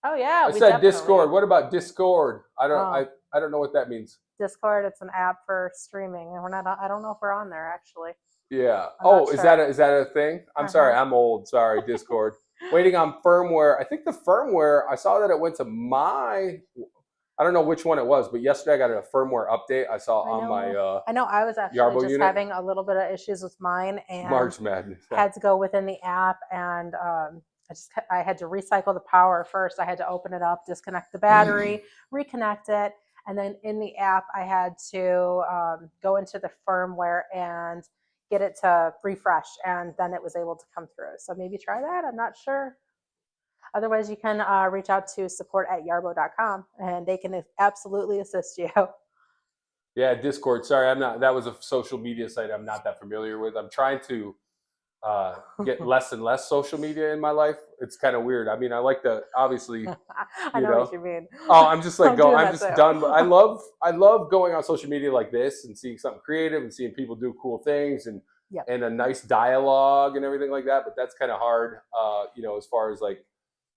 Oh yeah, I said Discord. What about Discord? I don't know what that means. Discord, it's an app for streaming, and I don't know if we're on there actually. Yeah. Is that a thing? I'm sorry, I'm old. Sorry, Discord. Waiting on firmware. I think the firmware, I saw that it went to I don't know which one it was, but yesterday I got a firmware update. I saw on my I know I was actually Yarbo just unit. Having a little bit of issues with mine, and March Madness. Had to go within the app, and I had to recycle the power first. I had to open it up, disconnect the battery, reconnect it, and then in the app I had to go into the firmware and get it to refresh, and then it was able to come through. So maybe try that. I'm not sure. Otherwise, you can reach out to support@yarbo.com, and they can absolutely assist you. Yeah, Discord. Sorry, I'm not. That was a social media site I'm not that familiar with. I'm trying to get less and less social media in my life. It's kind of weird. I mean, I like to obviously. I know what you mean. Oh, I'm just like I'm just done. I love going on social media like this and seeing something creative and seeing people do cool things and a nice dialogue and everything like that. But that's kind of hard, as far as like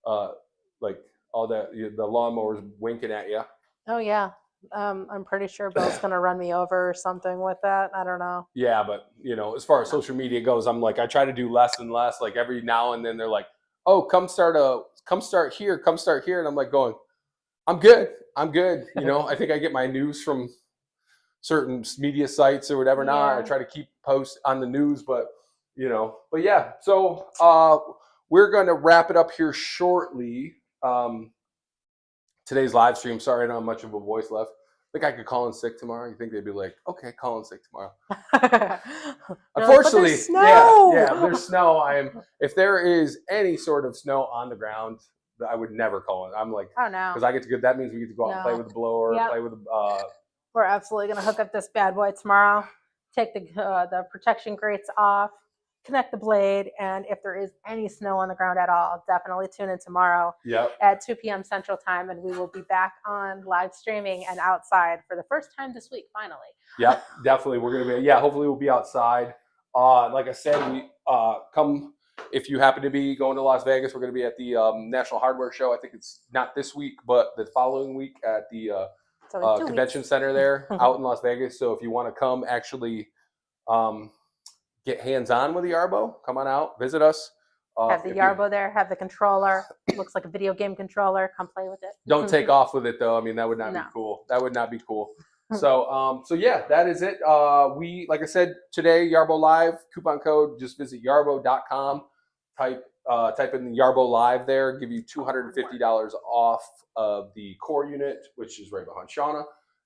all that the lawnmowers winking at you. Oh yeah. I'm pretty sure Bill's going to run me over or something with that. I don't know. Yeah, but as far as social media goes, I'm like, I try to do less and less. Like every now and then they're like, oh, come start here. And I'm like going, I'm good. I think I get my news from certain media sites or whatever. Now I try to keep post on the news, but yeah. So we're going to wrap it up here shortly. Today's live stream. Sorry, I don't have much of a voice left. I think I could call in sick tomorrow. You think they'd be like, okay, call in sick tomorrow. Unfortunately, there's snow. If there is any sort of snow on the ground, I would never call it. I'm like, oh no, because I get to go. That means we get to go out and play with the blower, play with the. We're absolutely gonna hook up this bad boy tomorrow. Take the protection grates off. Connect the blade, and if there is any snow on the ground at all, definitely tune in tomorrow at 2 p.m. Central Time, and we will be back on live streaming and outside for the first time this week, finally. Yep, definitely. We're going to be, hopefully we'll be outside. Like I said, we come, if you happen to be going to Las Vegas, we're going to be at the National Hardware Show. I think it's not this week, but the following week at the convention center there out in Las Vegas. So if you want to come actually get hands-on with the Yarbo, come on out, visit us. Have the Yarbo there, have the controller. Looks like a video game controller. Come play with it. Don't take off with it, though. I mean, that would not be cool. That would not be cool. So yeah, that is it. We, like I said, today, Yarbo Live, coupon code, just visit yarbo.com. Type in Yarbo Live there, give you $250 off of the core unit, which is right behind Shauna,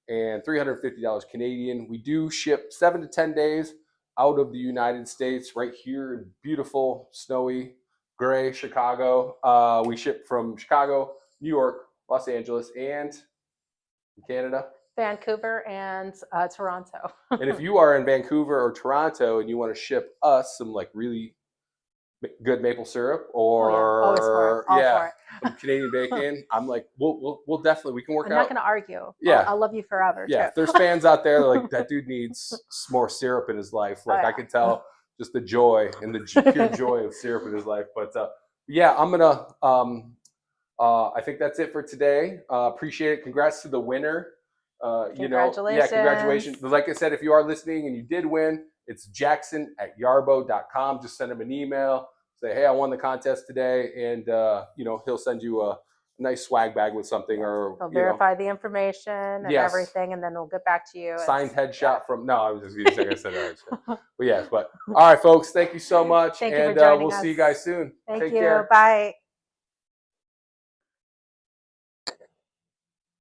and $350 Canadian. We do ship 7 to 10 days out of the United States, right here in beautiful, snowy, gray Chicago. We ship from Chicago, New York, Los Angeles, and Canada. Vancouver and Toronto. And if you are in Vancouver or Toronto and you want to ship us some like really good maple syrup, Oh, yeah. Always for it. or All yeah, for it. some Canadian bacon, I'm like, we'll definitely, we can work I'm not out. going to argue. Yeah. I'll love you forever, Yeah, too. if there's fans out there like that dude needs more syrup in his life. Oh, Like I yeah. could tell just the joy and the pure joy of syrup in his life. But yeah, I'm gonna. I think that's it for today. Appreciate it. Congrats to the winner. You know, yeah, congratulations. Like I said, if you are listening and you did win, it's Jackson@yarbo.com. Just send him an email. Say, hey, I won the contest today, and you know, he'll send you a nice swag bag with something, or He'll verify the information and everything, and then we'll get back to you. Signed headshot from. No, I was just going to say that. But yes, but all right, folks. Thank you so much, Thank and you for joining we'll us. see you guys soon. Thank Take you. care. Bye.